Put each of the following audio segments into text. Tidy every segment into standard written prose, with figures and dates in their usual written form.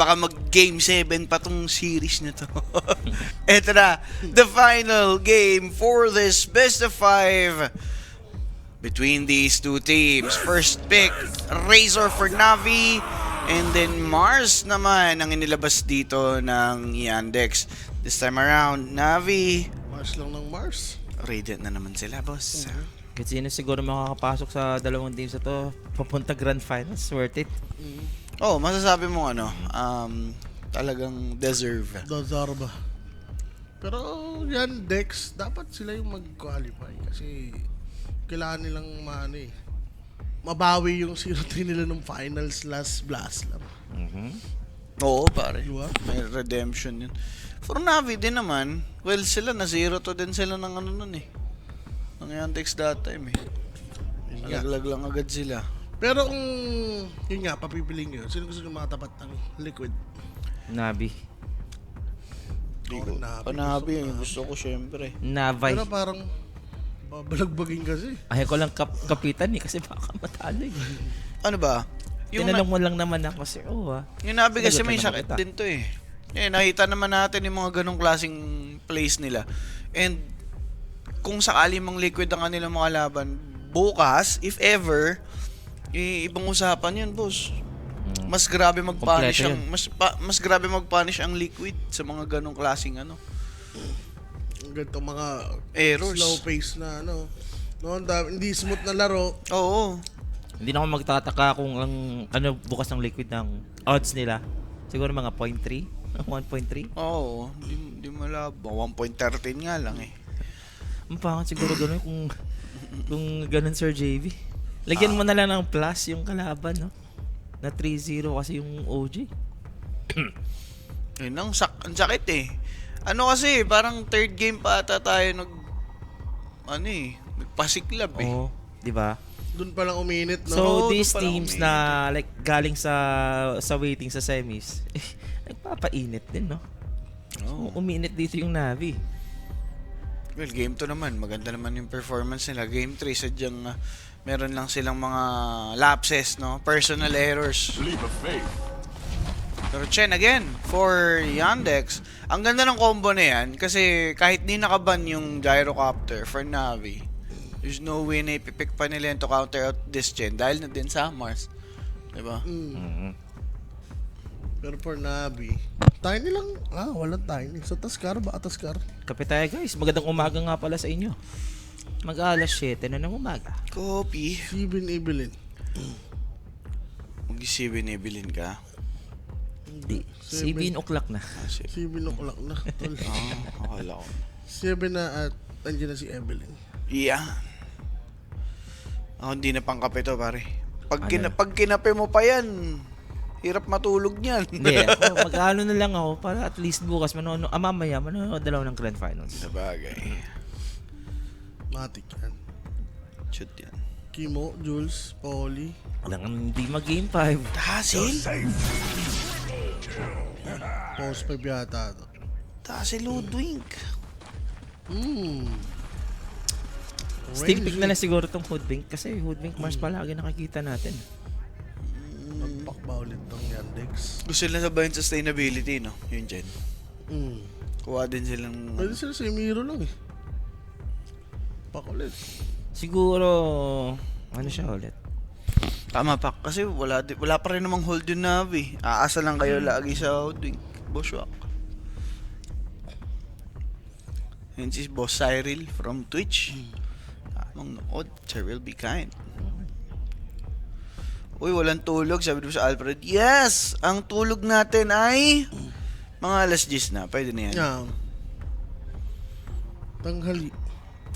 baka mag-game 7 pa tong series na to. Eto na, the final game for this best of 5 between these two teams. First pick, Razor for Navi, and then Mars naman ang inilabas dito ng Yandex. This time around, Navi. Mars lang ng Mars. Radiant na naman sila, boss. Kasi sino siguro makakapasok sa dalawang teams na to, papunta Grand Finals, worth it. Oh, masasabi mo talagang deserve. Dozarba. Pero yan, Dex, dapat sila yung mag-qualify kasi kailangan nilang mabawi yung 0-3 nila ng finals last blast lang. Oo, pare. Diba? May redemption yun. For Navi din naman, well, sila na 0-2 din sila ng nun eh. Ng Yandex that time eh. Nalaglag lang agad sila. Pero kung yun nga, papipiling nyo, sino gusto nyo makatapat ng Liquid? Navi. Navi yung gusto ko syempre. Navay. Pero parang babalagbagin kasi. Ayaw ko lang kapitan kasi baka matalo eh. Ano ba? Tinanong mo lang naman ako kasi, Yung Navi kasi may Sinagot sakit lang din to eh. Nakita naman natin yung mga ganong klaseng plays nila. And kung sakali mang Liquid ang kanilang mga laban, bukas, if ever, ibang usapan yun, boss. Mas grabe mag-punish ang mas grabe mag-punish ang Liquid sa mga ganong klaseng Ganito mga errors. slow pace na hindi smooth na laro. Oo. Hindi na ako magtataka kung ang bukas ng Liquid ng odds nila. Siguro mga 0.3, 1.3. Oo, hindi malabo. 1.13 nga lang eh. Ang pangat siguro gano'n kung gano'n Sir JV. Lagyan mo na lang ng plus yung kalaban, no? Na 3-0 kasi yung OG. Yun ang sakit eh. Kasi, parang third game pa ata tayo nagpasiklab eh. Oo, di ba? Doon pa lang uminit, no? So, Oo, these doon pa lang teams na like galing sa waiting sa semis, nagpapainit din, no? Oo. Uminit dito yung Navi. Well, game 2 naman. Maganda naman yung performance nila. Game 3, sadyang meron lang silang mga lapses, no? Personal errors. Pero Chen, again, for Yandex, ang ganda ng combo na yan kasi kahit di nakaban yung gyrocopter for Navi, there's no way na ipipick pa nila to counter out this Chen dahil na din sa Mars. Diba? Pero for Navi, tiny lang. Walang tiny. So, Taskar ba? Taskar? Kape tayo guys, magandang umaga nga pala sa inyo. Mag-alas 7 na ng umaga. Copy. Steven Evelyn. Mag-7 Evelyn ka? Di, 7 o'clock na. Steven o'clock na. Tol. Akala ko. 7 na at nandiyan na si Evelyn. Yeah. Hindi na pangkape to, pare. Pag kinape mo pa yan, hirap matulog niyan. Hindi, mag-ano na lang ako para at least bukas mamaya manonood dalaw ng Grand Finals. Sabagay. Matik yan. Shoot yan. Kimo, Jules, Polly. Walang hindi mag-game 5. Tasil? Post 5 yata to. Tasil Ludwig. Still pick na lang siguro tong Hoodwink kasi Hoodwink Mars palagi nakikita natin. Magpak ba ulit tong Yandex? Gusto nila sabahin sustainability, no? Yun dyan. Kuha din silang... Pwede sila sa Emiro lang eh. Pak ulit. Siguro siya ulit. Tama pa. Kasi wala pa rin namang hold yung Navi. Aasa lang kayo lagi sa Ludwig. Bosswak. Yun si Boss Cyril from Twitch. Amang nood, Cyril be kind. Uy, walang tulog. Sabi mo sa Alfred, yes! Ang tulog natin ay mga alas 10 na. Pwede na yan. Yeah. Tanghali.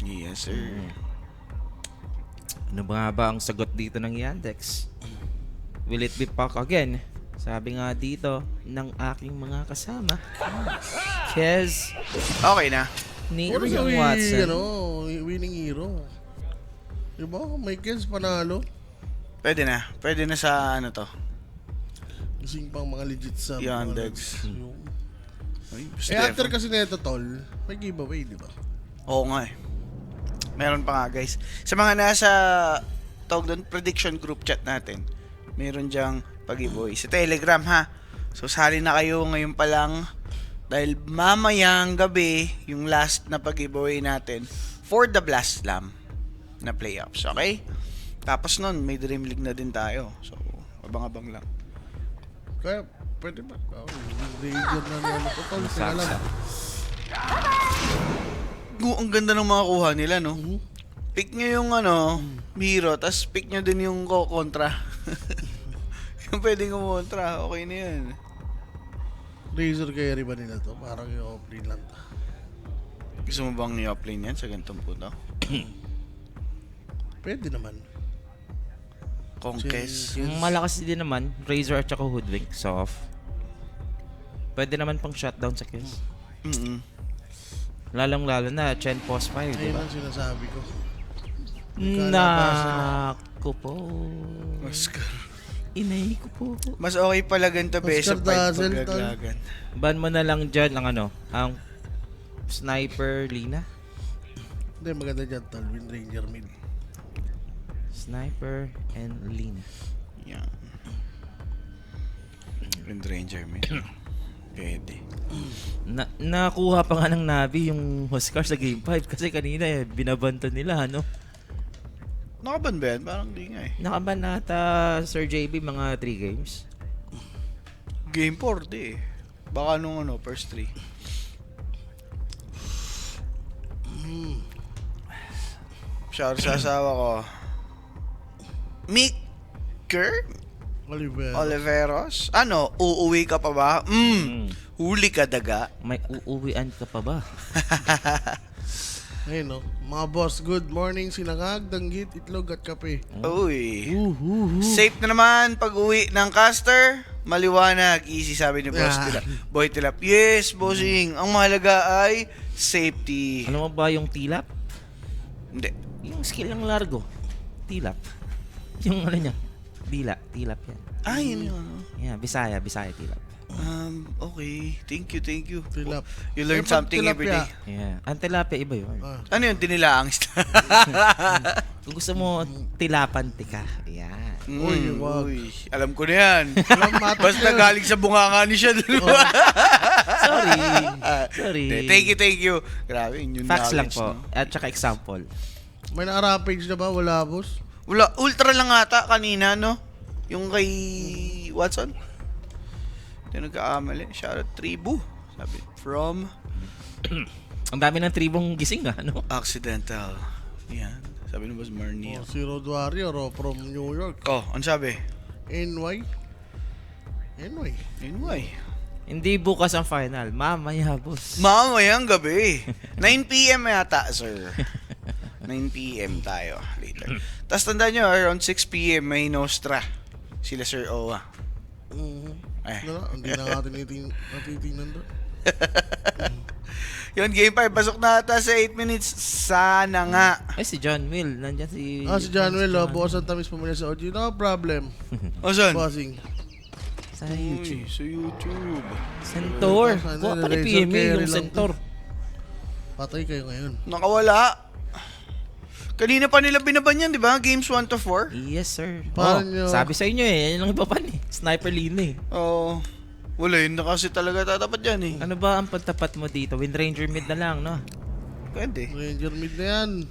Yes, sir. Ano ba ang sagot dito ng Yandex? Will it be Pac again? Sabi nga dito ng aking mga kasama. Kez. Okay na. Ni Pero sa Young Watson. winning hero. Diba? May Kens panalo. Pwede na. Pwede na sa to. Gising pang mga legit sa Yandex. After kasi nito tol, may giveaway, di ba? Oo nga eh. Meron pa nga guys. Sa mga nasa tawag doon prediction group chat natin, meron diyang pag-giveaway. Sa Telegram ha. So sali na kayo ngayon pa lang dahil mamayang gabi yung last na pag-giveaway natin for the Blast Slam na playoffs, okay? Tapos nun, may Dream League na din tayo. So, abang-abang lang. Kaya, pwede ba? Ranger na ano ko. Tol, teka lang. Ang ganda ng mga kuha nila, no? Pick nyo yung hero, tas pick nyo din yung kontra. Yung pwedeng kumontra, okay na yan. Razor carry ba nila to? Parang yung offlane lang to. Gusto mo bang i-offlane yan sa ganitong puto? Pwede naman. Conquest. Yung malakas din naman, Razor at saka Hoodwink, soft. Pwede naman pang shutdown sa kills. Lalong-lalo na, Chen Post 5, Ayun diba? ang sinasabi ko. Naku po. Oscar. Inay ko po. Mas okay pala ganito best Oscar of 5 Dazzle, tol. paglaglagan. Ban mo na lang dyan ang Sniper Lina. Hindi, maganda dyan, tol. Wind Ranger mid. Sniper and Lina. Yan. Wind Ranger me. Pwede. Nakuha pa nga ng Navi yung Oscar sa Game 5 kasi kanina binabanta nila, ano? Nakaban ba yan? Parang di nga eh. Nakaban na ata Sir JB mga 3 games. Game 4 di eh. Baka nung first 3. Shout sa asawa ko. Micker? Oliveros? Uuwi ka pa ba? Huli ka daga. May uuwian ka pa ba? Ayun, no? Mga boss, good morning. Sinangag, danggit, itlog at kape. Uy. Safe na naman pag uwi ng caster. Maliwanag. Easy sabi ni Boss Tilap. Boy Tilap. Yes, bossing. Ang mahalaga ay safety. Alam mo ba yung tilap? Hindi. Yung skill ng largo. Tilap. Yung ano niya? Dila. Tilap yan. Yun yun. Yeah, Bisaya tilap. Okay. Thank you. Tilap. You learn Eh, pag something every day. tilapia. Yeah. Ang tilapia iba yun. Ano yun? Dinilaang isda. Kung gusto mo tilapan tika. Yan. Uy, wag. Alam ko na yan. Salamat, Basta sir. galing sa bunganga ni siya. Sorry. Thank you. Grabe, yun yung Facts lang knowledge, po. no? At saka example. May na-rampage na ba? Wala, boss? Wala, ultra lang ata kanina, no? Yung kay Watson. Hindi nagkakamali. Shoutout Tribu. Sabi, from Ang dami ng tribong gising ano? Accidental. Yan. Sabi ng Boss Marnie. Si Road Warrior from New York. Ano sabi? NY? Anyway. Hindi bukas ang final. Mamaya, boss. Mamayang gabi. 9 p.m. yata, sir. 9 p.m. tayo later. Tapos tandaan nyo, around 6 p.m. may Nostra. Sila Sir Owa. Eh. Hindi na nga natitingnan doon. Yun, game 5. Pasok na ata sa 8 minutes. Sana nga. Ay, si John Will. Nandyan si... Si Januel, bukas ang tamis pa muna sa audio. No problem. O, saan? Bossing. Sa YouTube. Uy, sa YouTube. Centaur. Sana Kuha pa ni Razor PMA carry yung lang. Centaur. Patay kayo ngayon. Nakawala. Kanina pa nila binaban yan, di ba? Games 1 to 4. Yes, sir. Paano nyo? Sabi sa inyo yan ang iba pa ni. Sniper Lina eh. Oo. Wala yun na kasi talaga tatapat yan eh. Ano ba ang pagtapat mo dito? Wind Ranger mid na lang, no? Pwede. Ranger mid na yan.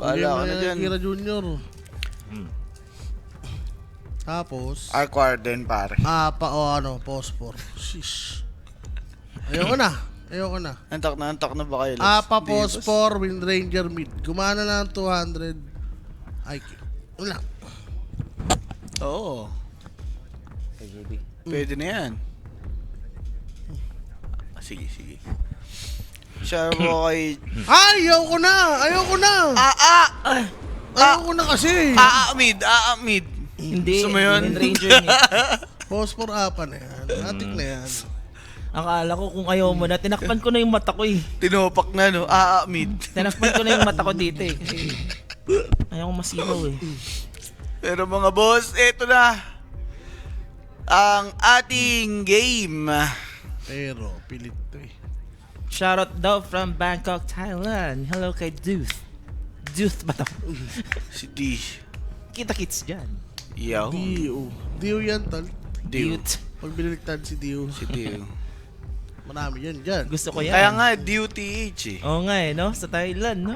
Bahala ka na dyan. Kira Junior. Tapos, Arc Warden, pare. Phosphor. Shish. Ayoko na. Antak na ba kayo? Phosphor, Wind Ranger mid. Gumana na ng 200 IQ. Wala. Oo. Pwede na yan. Sige. Share mo kay... Ayoko na kasi. Mid. Hindi. Gusto mo yun? Wind Ranger mid. Phosphor apa na yan. Atik na yan. Akala ko kung ayaw mo na, tinakpan ko na yung mata ko eh. Tinopak na, no? Mid. Tinakpan ko na yung mata ko dito eh. Kasi ayaw ko masilaw eh. Pero mga boss, eto na. Ang ating game. Pero, pilit to eh. Shoutout daw from Bangkok, Thailand. Hello kay Deuce. Deuce ba to? Si D. Kita-kits dyan. Yaw. Dio yan, tal. Dio. Cute. Pag biniliktad si Dio, Si Dio. marami yan dyan. Gusto ko yan. Kaya nga, Dio TH eh. Oo nga eh, no? Sa Thailand, no?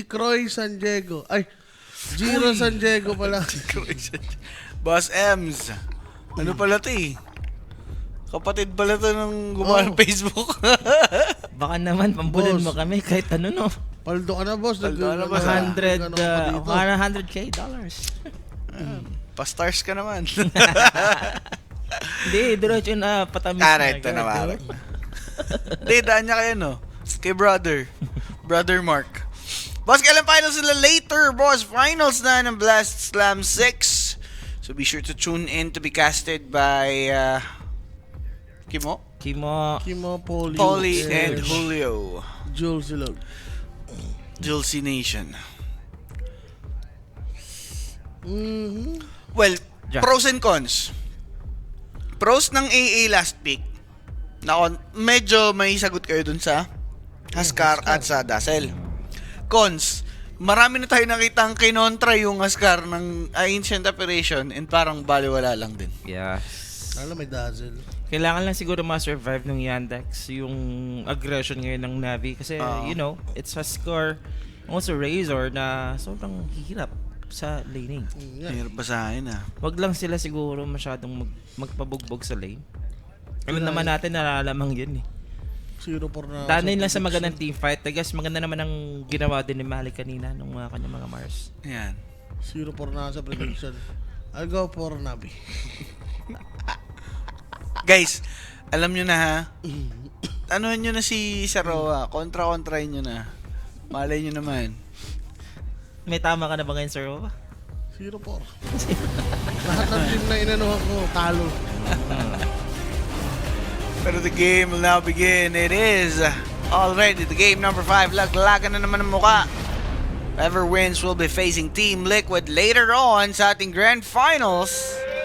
Croy San Diego. Ay, Giro San Diego pala. Boss Ems. Ano pala to eh? Kapatid pala to ng gumawa ng Facebook. Baka naman, pambulin Boss. mo kami kahit ano, no? Paldo ka na, boss. Paldo ka na, boss. 100K dollars. Pa-stars ka naman. Hindi, diretso na patamis Ito na. na Marek. Hindi, daan niya kayo, no? Kay brother. Brother Mark. Boss, kailan finals sila later, boss? Finals na ng Blast Slam 6. So be sure to tune in to be casted by Kimo, Kimo, Polly, and Julio. Jules Silog. Julesy Nation. Mhm. Well, Jack. pros and cons. Pros ng AA last pick. Medyo may sagot kayo dun sa Huskar at sa Dazzle. Cons, marami na tayo nakitang kinontra yung Huskar ng Ancient Operation and parang baliwala lang din. Yeah. Alam, may dazzle. Kailangan lang siguro ma-survive ng Yandex yung aggression ngayon ng Navi kasi you know, it's a score also Razor na sobrang hirap sa laning. Yeah. Hirap basahin ah. Wag lang sila siguro masyadong magpabugbog sa lane. Alam naman natin nararamang yun eh. 0-4 na. Tanay lang sa magandang team fight. I guess maganda naman ang ginawa din ni Malik kanina nung mga kanyang mga Mars. Yan. 0-4 na sa prediction. I'll go for Navi. Guys, alam nyo na ha. Ano nyo na si Saroa? Kontra-kontrain nyo na. Malay nyo naman. May tama ka na ba ngayon, Sir Owa? 0-4. Lahat ng team na inanuhan ko, talo. Pero the game will now begin. It is already the game number 5. Laglagan na naman ang muka. Whoever wins will be facing Team Liquid later on sa ating grand finals.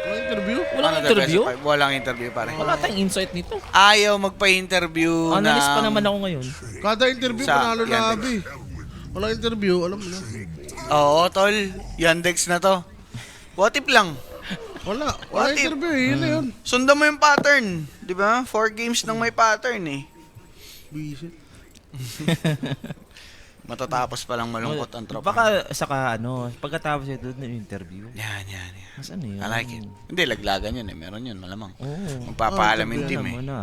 Walang interview? Walang Ano the interview? best of 5? Walang interview pare. Wala tayong insight nito. Ayaw magpa-interview na... Analyst pa naman ako ngayon. Kada interview, Sa panalo na Yandex. Navi. Walang interview, alam mo na. Oo, tol. Yandex na to. What if lang? Wala What if- interview eh, yun na yun. Sundan mo yung pattern. Di ba? 4 games nang may pattern eh. Visit. Matatapos pa lang malungkot ang tropa. Baka saka ano, pagkatapos ito ng interview. Yan. Mas ano yun? I like it. Hindi, laglagan yun eh. Meron yun, malamang. Oo. Magpapaalam yung team Alam eh. mo na.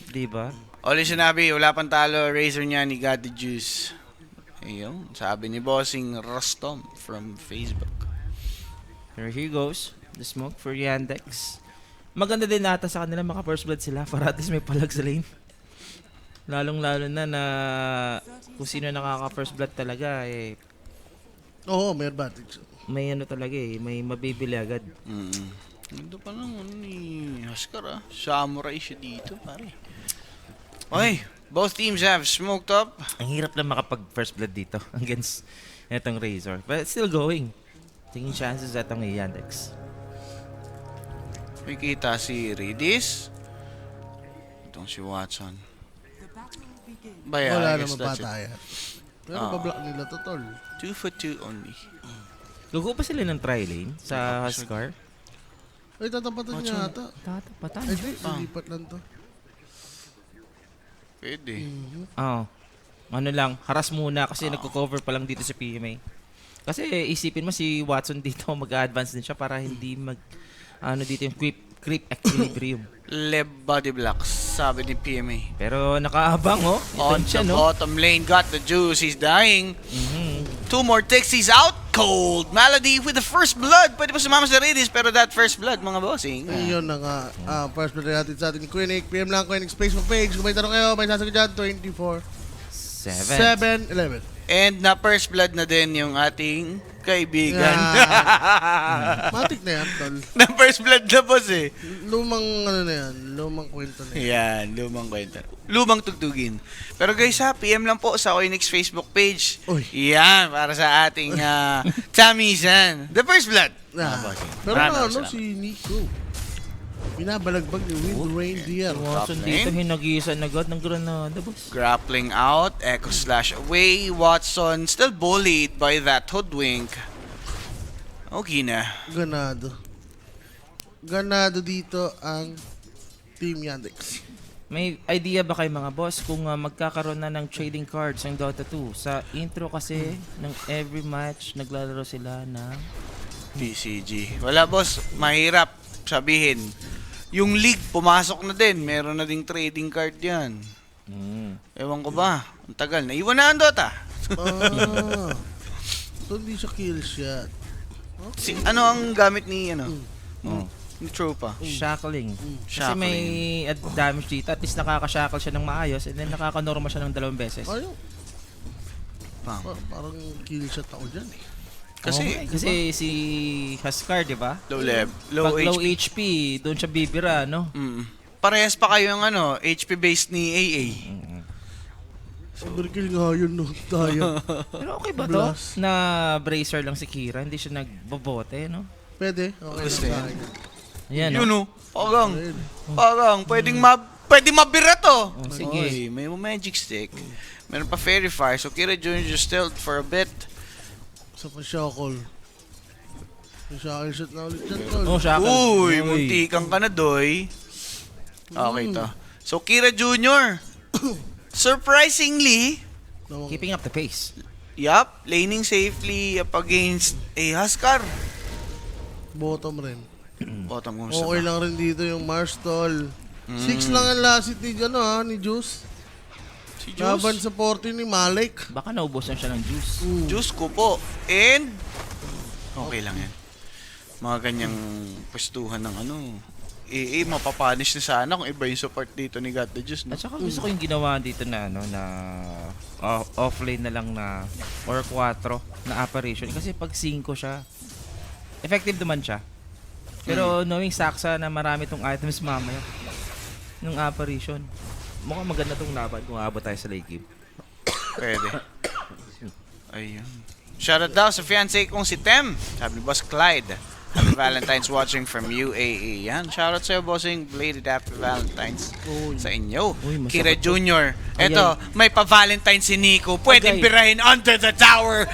Diba? Oli sinabi, wala pang talo. Razor niya ni God the Juice. Ayun, sabi ni Bossing Rostom from Facebook. Here he goes. The smoke for Yandex. Maganda din nata sa kanila maka first blood sila para at least may palag sa lane. Lalong-lalo na kung sino nakaka first blood talaga eh Oo, may advantage. may ano talaga eh, may mabibili agad. Ito pa lang ano ni Huskar ah. Samurai siya dito pare. Okay, both teams have smoked up. Ang hirap lang makapag first blood dito against etong Razor. But it's still going. Tingin chances etong Yandex. May kita si Redis. Itong si Watson. Baya, Wala I guess naman that's it. patayan. Pero pa-block nila to, tol. 2 for 2 only. Lugo pa sila ng tri-lane sa Huskar. Ay, tatapatan niya ata. Tatapatan. Ay, di, lilipat lang to. Pwede. Oo. Ano lang, haras muna kasi nagko-cover pa lang dito sa PMA. Kasi isipin mo si Watson dito mag-advance din siya para hindi dito yung creep equilibrium. Leb body blocks, sabi ni PMA. Pero nakaabang On Ito siya, the no? bottom lane, got the juice. He's dying. Mhm. 2 more ticks, he's out cold. Malady with the first blood. Pwede pa sumama sa Redis, pero that first blood, mga bossing. Ayun na nga. First blood natin sa ating Quinic. PM lang Quinic Facebook page. Kung may tanong kayo, may sasagot dyan. 24. 7. 7-11. And na first blood na din yung ating kaibigan. Matik na yan, tol. na first blood na boss eh. Lumang ano na yan. Lumang kwento na yan. Yan, lumang kwento. Lumang tugtugin. Pero guys ha, PM lang po sa Koinix Facebook page. Uy. Yan, para sa ating Tamisan. The first blood. Pero Maraming ano salamat. si Nico? Binabalagbag ni Wind Reindeer. Watson Top dito lane. hinagisan agad ng granada, boss. Grappling out, Echo Slash away. Watson still bullied by that hoodwink. Okay na. Ganado dito ang Team Yandex. May idea ba kayo mga boss kung magkakaroon na ng trading cards ang Dota 2? Sa intro kasi ng every match naglalaro sila ng PCG. Wala boss, mahirap sabihin. Yung league pumasok na din, meron na ding trading card yan. Ewan ko ba, ang tagal. Naiwan na ang Dota. So hindi siya kill shot. Ano ang gamit ni ni Tropa? shackling. Kasi Shackling. may damage dito. At least nakaka-shackle siya ng maayos and then nakaka-normal siya ng 2 beses. Ayun. Pang. Parang kill shot ako dyan eh. Kasi si Huskar, di ba? Low level, low Pag low HP. HP, doon siya bibira, no? Parehas pa kayo yung HP based ni AA. Overkill nga yun no. Tayo. Pero okay ba to? Blast. Na bracer lang si Kira, hindi siya nagbobote, no? Pwede. Okay Gusto lang sa yan. akin. Ayan, Yun no? Pagang, pwedeng mabira to. Oh, sige. Oy, may magic stick. Meron pa fairy fire, so Kira Jr. just stealth for a bit. Sa pa-shackle. Yung shackle shot na ulit dyan, tol. Oh, shackle. Uy, muntikan ka na, doy. Okay to. So Kira Jr. surprisingly, Nawang- Keeping up the pace. laning safely up against a Huskar. Bottom rin. Bottom kung Okay lang rin dito yung Marstall. 6 lang ang lasit ni, ni Juice. Si Laban Juice. sa 40 ni Malik. Baka naubos lang siya ng juice. Juice ko po. And, okay lang yan. Mga ganyang pwestuhan ng mapapanish na sana kung iba yung support dito ni God the Juice. No? At saka gusto ko yung ginawa dito na offlane na lang na or 4 na apparition kasi pag 5 siya effective naman siya. Pero knowing Saksa na marami tong items mamaya nung apparition. Mukhang maganda tong laban kung aabot tayo sa late game. Pwede. Ayun. Shoutout daw sa fiancé kong si Tem. Sabi ni Boss Clyde. Happy Valentine's watching from UAE. Yan. Shoutout sa'yo, bossing. Belated Happy Valentine's sa inyo. Uy, masakit Kira to. Jr. Eto, may pa-Valentine si Nico. Pwedeng Agay. birahin under the tower.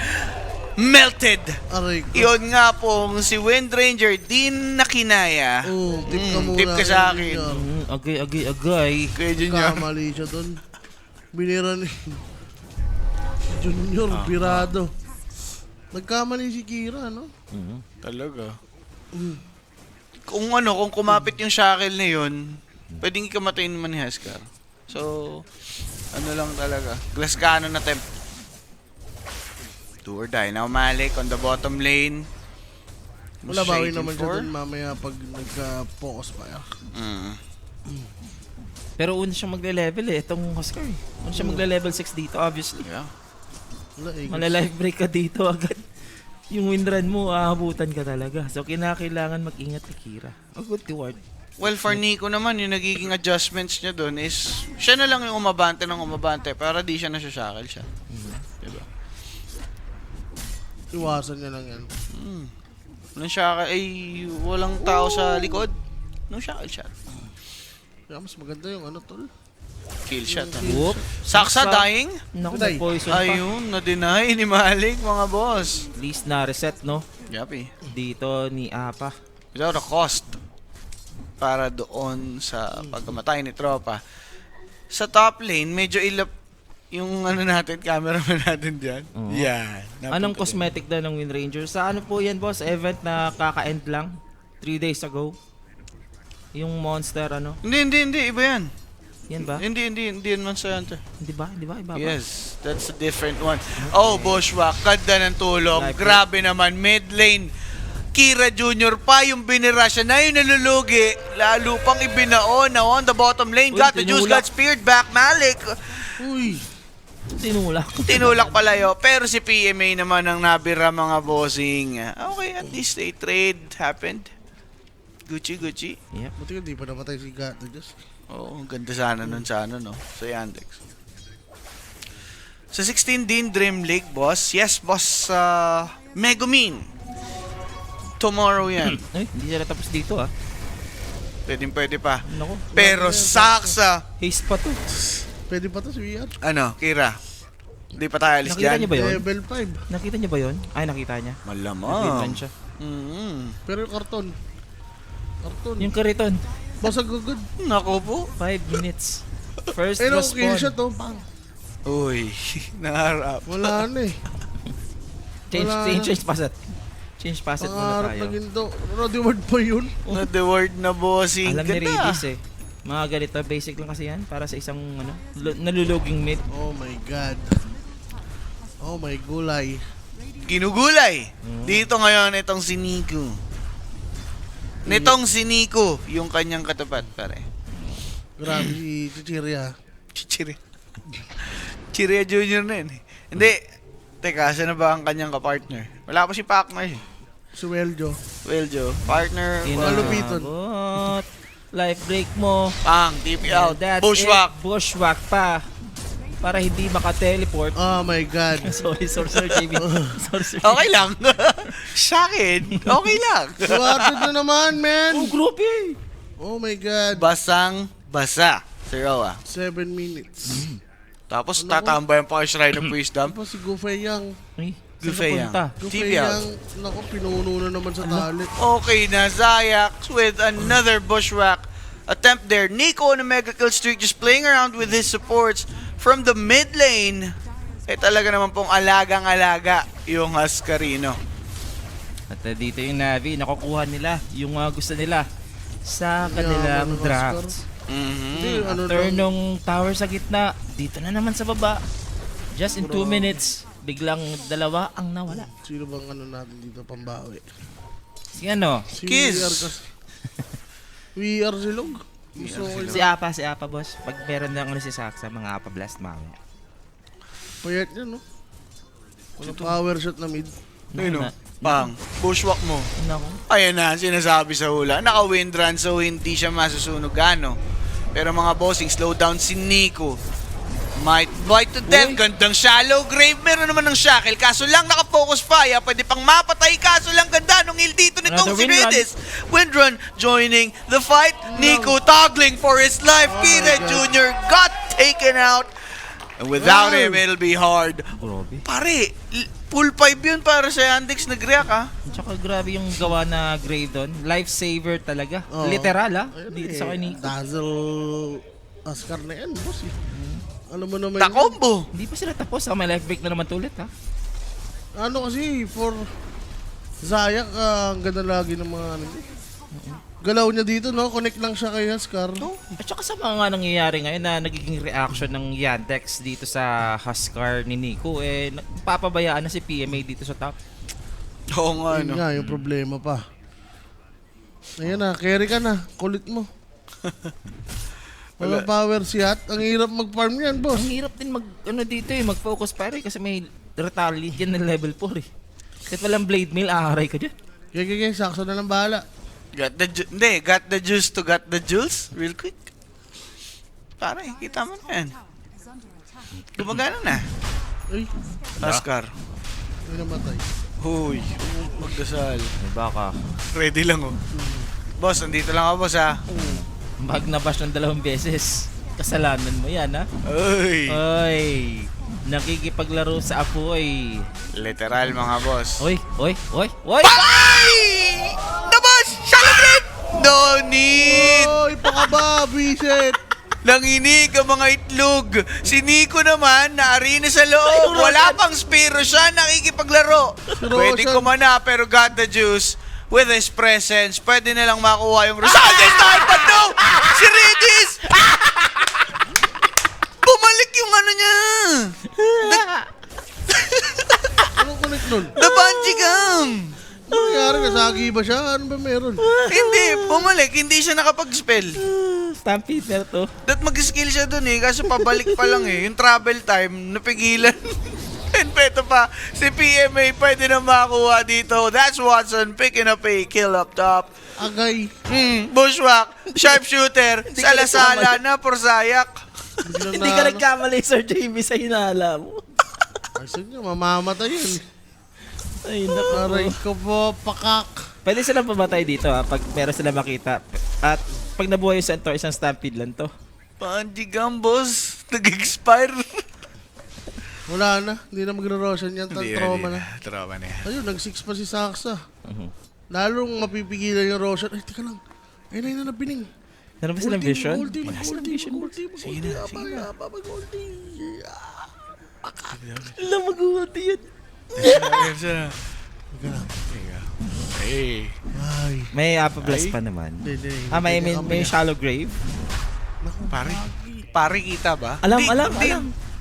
Melted. Aray ko. Yun nga pong si Wind Ranger din nakinaya. Tip ka muna. Tip ka sa kay akin. Junior. Agay. Kaya Junior. Kamali siya dun. Binira ni Junior, pirado. Nagkamali si Kira, no? Talaga. Kung kumapit yung shackle na yun, pwedeng ikamatayin naman ni Huskar. So, lang talaga. Glass cannon attempt. Do or die. Now Malik on the bottom lane. Wala bawi Straight in naman siya for. dun mamaya pag nagka-focus pa yan. Pero una siya magle-level itong Huskar. Una siya magle-level 6 dito obviously. Yeah. Wala eh. Mala-life break ka dito agad. Yung win run mo, aabutan ka talaga. So, kinakailangan mag-ingat ni Kira. Oh, good keyword. Well, for Nico naman, yung nagiging adjustments niya doon is siya na lang yung umabante para di siya nasashackle siya. Diba? Iwasan niya lang yan. Walang shackle, walang tao sa likod. No shackle shot. Kaya mas maganda yung tol. Kill shot. Whoop. Saksa dying? Naku, Patay. may poison pa. Ayun, na-deny ni Malik, mga boss. At least na-reset, no? Yapi. Dito ni Apa. Without a cost. Para doon sa pagkamatay ni Tropa. Sa top lane, medyo ilap yung natin, cameraman natin dyan. Oo. Yan. Anong cosmetic daw ng Wind Ranger? Sa ano po yan, boss? Event na kaka-end lang? 3 days ago? Yung monster, Hindi. Iba yan. Yan ba? Hindi yan Monster Hunter. Hindi ba? Iba ba? Yes, that's a different one. Oh, Bushwhack, ganda ng tulong. Like Grabe naman, mid lane. Kira Jr. pa yung binira siya na yung nalulugi. Lalo pang ibinao na on the bottom lane. Uy, Got the juice, tinulak. got speared back. Malik. Uy! Tinulak. Tinulak palayo. Pero si PMA naman ang nabira mga bossing. Okay, at least a trade happened. Gucci. Yep. Buti ka di pa namatay si Gato Diyos. Oo, ganda sana nun sa sa Yandex. Sa 16 din, Dream League, boss. Yes, boss, Megumin. Tomorrow yan. Ay, hindi sila tapos dito Pwede pa. Naku. Pero Saksa, Haste pa to. Pwede pa to si VR. Kira. Hindi pa tayo alis Nakita dyan. niyo ba yun? Level 5. Nakita niya ba yun? Ay, nakita niya. Malamang. Nag-win run siya. Pero yung karton. Yung kariton, Basag agad. Nako po. 5 minutes. First Eh, no, respawn. kill shot, oh. Pang. Uy, nangarap. Wala na eh. wala na. Change passet. Change passet muna Pangarap tayo. na ginto. Roddy Ward pa yun. Na the word na bossing. Alam ni Ganda. Radius eh. Mga ganito, basic lang kasi yan para sa isang naluluging mid. Oh my God. Oh my gulay. Ginugulay. Dito ngayon itong si Nico. Nitong si Nico, yung kanyang katapat, pare. Grabe si Chichiria. Chichiri. Chiria Junior na yun eh. Hindi. Teka, saan na ba ang kanyang kapartner? Wala pa si Pacman eh. Si Weljo. Well, Joe. Partner. Malupiton. Inabot. Life break mo. Pang, TP out. That's Bushwhack. it. Bushwhack pa. Para hindi maka-teleport. Oh my God. Sorry, JB. Sorry. Okay lang. Sa akin, okay lang. Suwarted na naman, man. Oh, grabe. Oh my God. Basang basa. Sir Roa. 7 minutes. Tapos Ano tatambayan pa kayo Shrine of Wisdom. Tapos si Gufei Yang. Ay, Gufei saan ka punta? Gufei TV out. Yang. Naku, pinuno na naman sa talit. Okay na, Zayax with another bushwhack attempt there. Nico on a mega kill streak, just playing around with his supports from the mid lane. Eh talaga naman pong alagang-alaga yung Huskarino. At dito yung Navi, nakukuha nila yung gusto nila sa Yaman kanilang ng draft. Hindi, ano After lang. nung tower sa gitna, dito na naman sa baba. Just in 2 minutes, biglang dalawa ang nawala. Sino bang ano natin dito pambawi? Si ano? Si Kiss. VR kasi. VR silog. Gusto ko Si Apa, boss. Pag meron ng si Saksa, mga Apa blast mamaya. Payat yan, no? Walang power shot na mid. Ayun o. Na- Pang, bushwhack mo. Naku. Ayan na, sinasabi sa hula. Naka-wind run so hindi siya masusunog gano. Pero mga bossing, slow down si Nico. Might bite to death. Uy. Gandang shallow grave. Meron naman ng shackle. Kaso lang naka-focus fire. Pwede pang mapatay. Kaso lang ganda nung heal dito nitong Another si wind run. Redis. Windrun joining the fight. Nico toggling for his life. Oh Kira my God. Jr. got taken out. And without Wow. him, it'll be hard. Grabe. Pare, full 5 yun para sa Yandex nag-react ha. Tsaka grabe yung gawa na Grave doon. Lifesaver talaga. Oo. Literal Ayun dito eh, sa Nico. Dazzle Ascar na yan, boss eh. Alam mo naman Ta-combo. Hindi pa sila tapos. May life break na naman ulit ha. Ano kasi, for Zayak, ang ganda lagi ng mga ano. Galaw niya dito, no? Connect lang siya kay Ascar. At saka sa mga nangyayari ngayon na nagiging reaction ng Yandex dito sa Huskar ni Nico, eh, papabayaan na si PMA dito sa top. Oo nga, Yun no. nga, yung problema pa. Ayan na, carry ka na. Kulit mo. Walang power si Hat. Ang hirap mag-farm yan, boss. Ang hirap din mag-focus pare kasi may retaliate yan ng level 4 eh. Kahit walang blade mail, aaray ka dyan. Kaya, sakso na lang bahala. Got the juice to got the juice real quick. Pare, kita mo na yan. Gumagana na. Ay, Oscar. may namatay. Huy, magdasal. May baka. Ready lang oh. Boss, andito lang ako boss ha. Bag na bash ng 2 beses. Kasalanan mo yan ha. Uy. Oy, nakikipaglaro sa apoy. Literal mga boss. Oy. Patay! The boss! Shallow grave! No need! Oy, pakaba, bisit! Nanginig ang mga itlog. Si Nico naman, naari na sa loob. Wala pang spiro siya, nakikipaglaro. Pwede Roshan. kumana, pero got the juice. With his presence, pwede na lang makuha yung result this time. But no! Si Redis! Bumalik yung ano niya. Anong connect nun? The bungee gum. Ano nangyari? Nasagi ba siya? Ano ba meron? Hindi, bumalik. Hindi siya nakapag-spell. Stampede to. Dat mag-skill siya dun eh, kaso pabalik pa lang eh. Yung travel time, napigilan. And peto pa, si PMA pwede na makuha dito. That's Watson picking up a kill up top. Agay. Bushwhack, sharpshooter, salasala na porsayak. Biglang Hindi ka nagkamali, Sir JB, sa hinala mo. Ay, sige, mamamatay yun. Ay, naku. Aray ko po, pakak. Pwede silang pamatay dito ha, pag meron silang makita. At pag nabuhay yung centaur, isang stampede lang to. Bungee gum, boss. Nag-expire. Wala na. Hindi na magro-Roshan yan. Trauma na. Trauma na yan. Ayun, nag-6 pa si Saksa. Mhm. Lalong mapipigilan yung Roshan. Ay, teka lang. Ayun na nabining. Meron ba silang vision? Ulti, Wala silang vision. Sige na, sige na. Alam, mag-ulti yun. Hey. Ay. May Apoblast pa naman. Hindi. May shallow grave. Pare kita ba? Alam.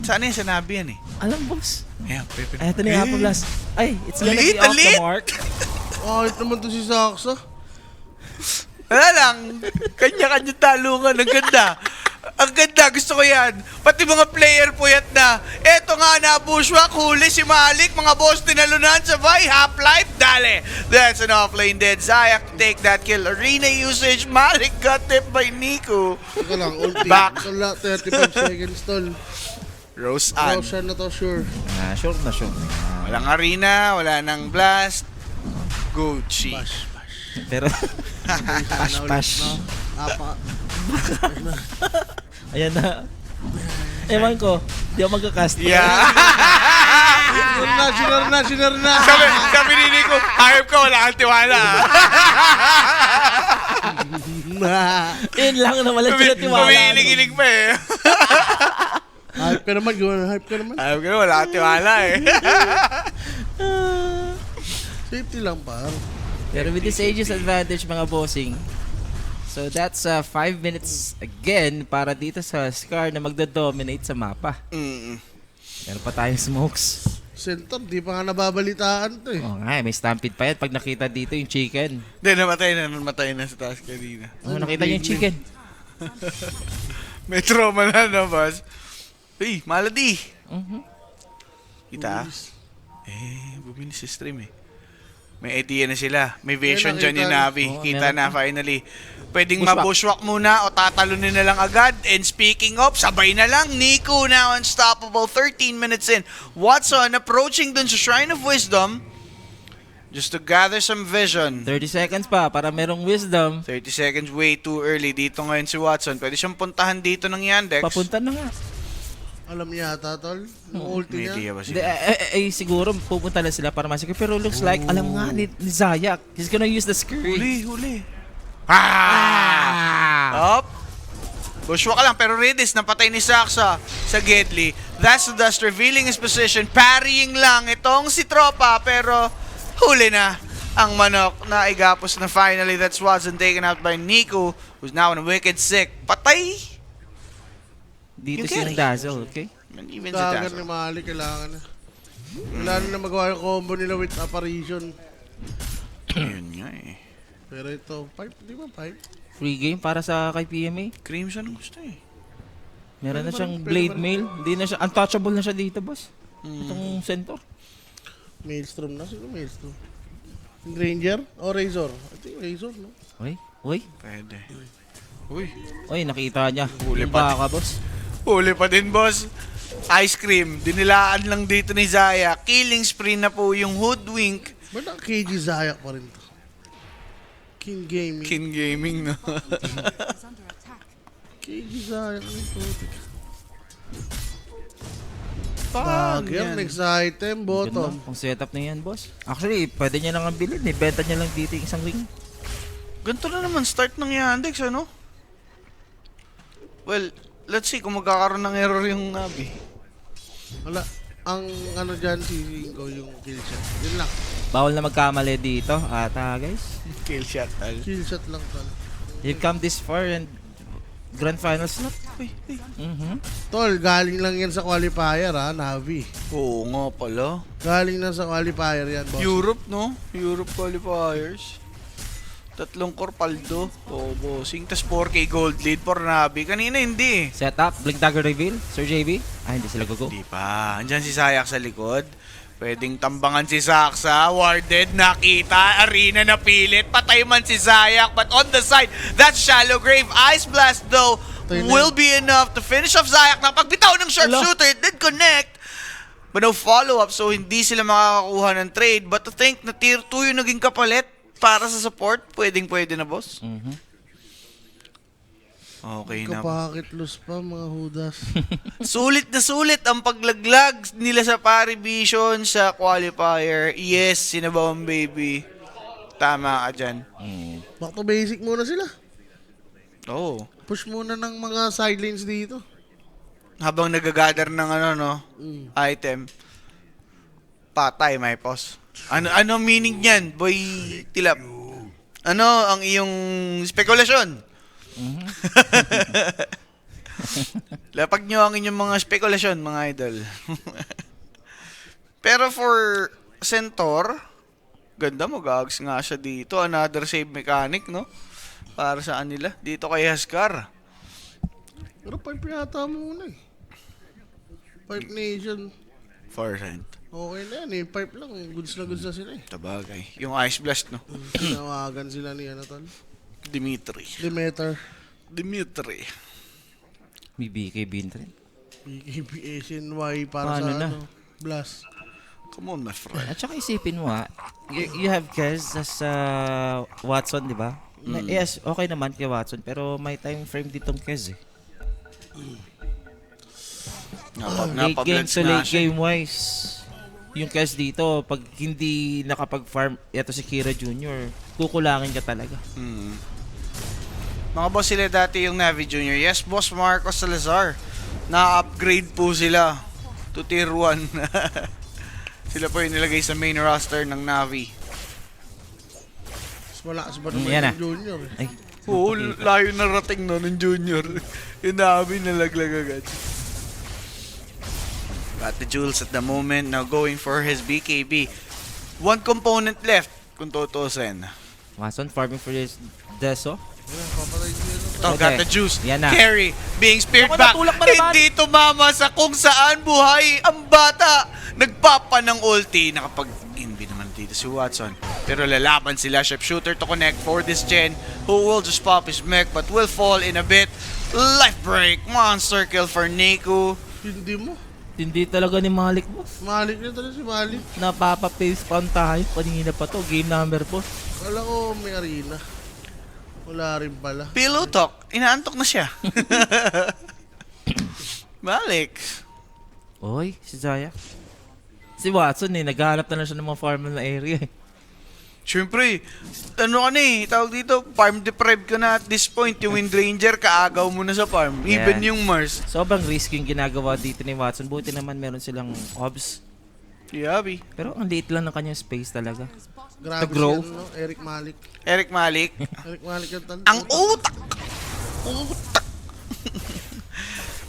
Sana yung sinabi yan eh. Alam, boss. Ayan, Pepe. Ito na yung Apoblast. Ay, it's gonna Lit, be off the lit. mark. Kahit naman to si Saksa. Wala lang. Kanya-kanya talungan. Ang ganda. Ang ganda. Gusto ko yan. Pati mga player puyat na. Eto nga na, Bushwhack. Huli si Malik. Mga boss tinalunan. Sabay. Half-life. Dale. That's an offlane dead. Zayak take that kill. Arena usage. Malik got tipped by Nico. Teka lang, ulti. Back. Wala, 35 seconds tol. Rose Ann. Roshan na to, sure. Sure na sure. Walang arena. Wala nang blast. Gucci. Bash. Pero, pash. Apa. Ayan na. Ewan ko, di ako magkakast. Yeah. Sinar na. sabi ni Nico, hayop ka, wala kang tiwala. Yun lang na wala sila tiwala. Kumiilig-ilig pa eh. Hype ka naman, hype ka naman. Hayop ka, wala kang tiwala eh. Safety lang, par. Pero with this Aegis advantage mga bossing, so that's 5 minutes again para dito sa Scar na magdo-dominate sa mapa. Meron pa tayong smokes. Center, di pa nga nababalitaan to eh. Oo nga, may stampede pa yan pag nakita dito yung chicken. Hindi, namatay na sa taas kanina. Oh, nakita niyo yung chicken. May trauma na boss. Uy, Malady. Kita? Bumili si stream eh. May idea na sila. May vision dyan yung Navi. Oo, Kita meron na finally. Pwedeng Bushwhack. mabushwak muna o tatalunin na lang agad. And speaking of, sabay na lang. Nico now unstoppable. 13 minutes in. Watson approaching dun sa Shrine of Wisdom. Just to gather some vision. 30 seconds pa para merong wisdom. 30 seconds way too early. Dito ngayon si Watson. Pwede siyang puntahan dito ng Yandex. Papunta na nga. Alam niya yata, tol. Yung ulti May niya. idea ba Hindi, siya? siguro pupunta na sila para masakit. Pero looks like, alam nga ni Zayak. He's gonna use the scurry. Huli. Up. Bushwa ka lang, pero Redis napatay ni Saksa sa Gedli. That's the Dust revealing his position. Parrying lang itong si Tropa, pero huli na ang manok na igapos na finally. That's Watson taken out by Nico, who's now in a wicked sick. Patay! Dito You si carry. Dazzle, okay? Even si Dagan ni Dazzle. Mali, kailangan na. Kailangan na magawa yung combo nila with apparition. Yun nga eh. Pero ito, pipe, di ba pipe? Free game para sa kay PMA. Crimson ang gusto eh. Meron na Pwede siyang ba rin? blade mail. Hindi na siya, untouchable na siya dito, boss. Itong centaur. Maelstrom na, sino Maelstrom? Granger o Razor? I think Razor, no? Uy. Pwede. Uy. Uy, nakita niya. Huli Yung pa baka, boss. Huli pa din, boss. Ice cream. Dinilaan lang dito ni Zaya. Killing spree na po yung Hoodwink. Ba't ang KG Zayak pa rin to? King Gaming. Kin Gaming, no? KG Zayak rin to. Pang Bagger, yan. next item, bottom. Ganda. Kung setup na yan, boss. Actually, pwede niya lang ang bilhin. Benta niya lang dito yung isang ring. Ganito na naman start ng Yandex, ano? Well, let's see kung magkakaroon ng error yung Navi. Wala. Ang ano dyan, si Ingo, yung kill shot. Yun lang. Bawal na magkamali dito. Ata, guys. Kill shot, tal. Kill shot lang tal. You've come this far and grand finals na. Uy. Tol, galing lang yan sa qualifier ha, Navi. Oo nga pala. Galing na sa qualifier yan, boss. Europe, no? Europe qualifiers. 3 korpaldo. Oo, bossing. Tas 4K gold lead for Navi. Kanina hindi eh. Setup, Blink Dagger reveal. Sir JB. Hindi sila go. Hindi pa. Andyan si Sayak sa likod. Pwedeng tambangan si Saksa. Warded, nakita. Arena na pilit. Patay man si Sayak. But on the side, that's Shallow Grave. Ice Blast though will be enough to finish off Zayak. Na pagbitaw ng sharpshooter, it did connect. But no follow-up, so hindi sila makakakuha ng trade. But to think na tier 2 yung naging kapalit para sa support, pwedeng-pwede na, boss. Okay na. Kapakit loose pa, mga hudas. Sulit na sulit ang paglaglag nila sa Parivision sa qualifier. Yes, Sinabawang baby. Tama ka dyan. Back to basic muna sila. Oo. Push muna ng mga sidelines dito. Habang nagagather ng item. Patay, may pos. Ano meaning niyan, boy Tilap? Ano ang iyong spekulasyon? Lapag nyo ang inyong mga spekulasyon, mga idol. Pero for Centaur, ganda mo, gags nga siya dito. Another save mechanic, no? Para sa kanila. Dito kay Haskar. Pero pipe yata muna eh. Pipe Nation. 4%. Okay na yan eh. Pipe lang. Goods na sila eh. Tabagay. Yung Ice Blast, no? Tinawagan sila ni ano tol? Dimitri. Demeter. May BKB rin. BKB SNY para Paano sa na? Blast. Come on, my friend. At saka isipin mo you have Kez as Watson, di ba? Yes, okay naman kay Watson, pero may time frame ditong Kez eh. Late game to late game wise. Yung Kez dito, pag hindi nakapag-farm, ito si Kira Jr., kukulangin ka talaga. Mga boss sila dati yung Navi Junior. Yes, boss Marcos Salazar. Na-upgrade po sila to tier 1. Sila po yung nilagay sa main roster ng Navi. Mas malakas ba naman Yan yung Junior eh. Ay, Oo, layo na rating no ng Junior. Yung Navi nalaglag agad. Got the jewels at the moment. Now going for his BKB. One component left kung tutusin. Watson farming for this Deso. Ayan, papatay nyo yun. Oh, got the juice. Yan na. Carry, being speared Ako, back. natulak pa naman. Hindi tumama sa kung saan buhay ang bata. Nagpapa ng ulti. Nakapag-invi naman dito si Watson. Pero lalaban sila. Sharpshooter to connect for this gen. Who will just pop his mech but will fall in a bit. Life break. Monster kill for Niku. Hindi mo. Hindi talaga ni Malik, boss. Malik na talaga si Malik. Napapa-face spawn tayo. Kanina pa to. Game number po. Kala ko may arena. Wala rin pala. Pillow talk. Inaantok na siya. Balik. Oy, si Zaya. Si Watson eh, naghahanap na lang siya ng mga farm na area eh. Siyempre, ano ka na eh, tawag dito, farm deprived ka na at this point. Yung Wind Ranger, kaagaw mo na sa farm. Even Yeah. yung Mars. Sobrang risk yung ginagawa dito ni Watson. Buti naman meron silang obs. Yabi. Pero ang liit lang ng kanyang space talaga. Grabe The Grove. si ano, Eric Malik. Eric Malik. Eric Malik yung tanto. Ang utak! Utak!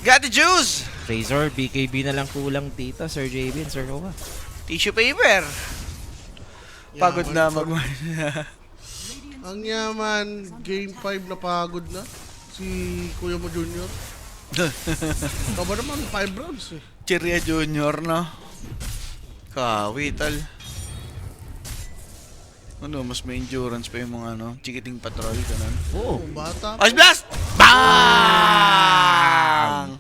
Got the juice! Razor, BKB na lang kulang dito, Sir JB and Sir Hoa. Tissue paper. Pagod na mag... Ang yaman, game 5 na pagod na. Si Kuya mo Junior. Kaba naman, 5 rounds eh. Chiria Junior, no? Kawital. Ano, mas may endurance pa yung mga ano, chikiting patrol, ganun. Oo. Oh, bata. Ice Blast! Bang!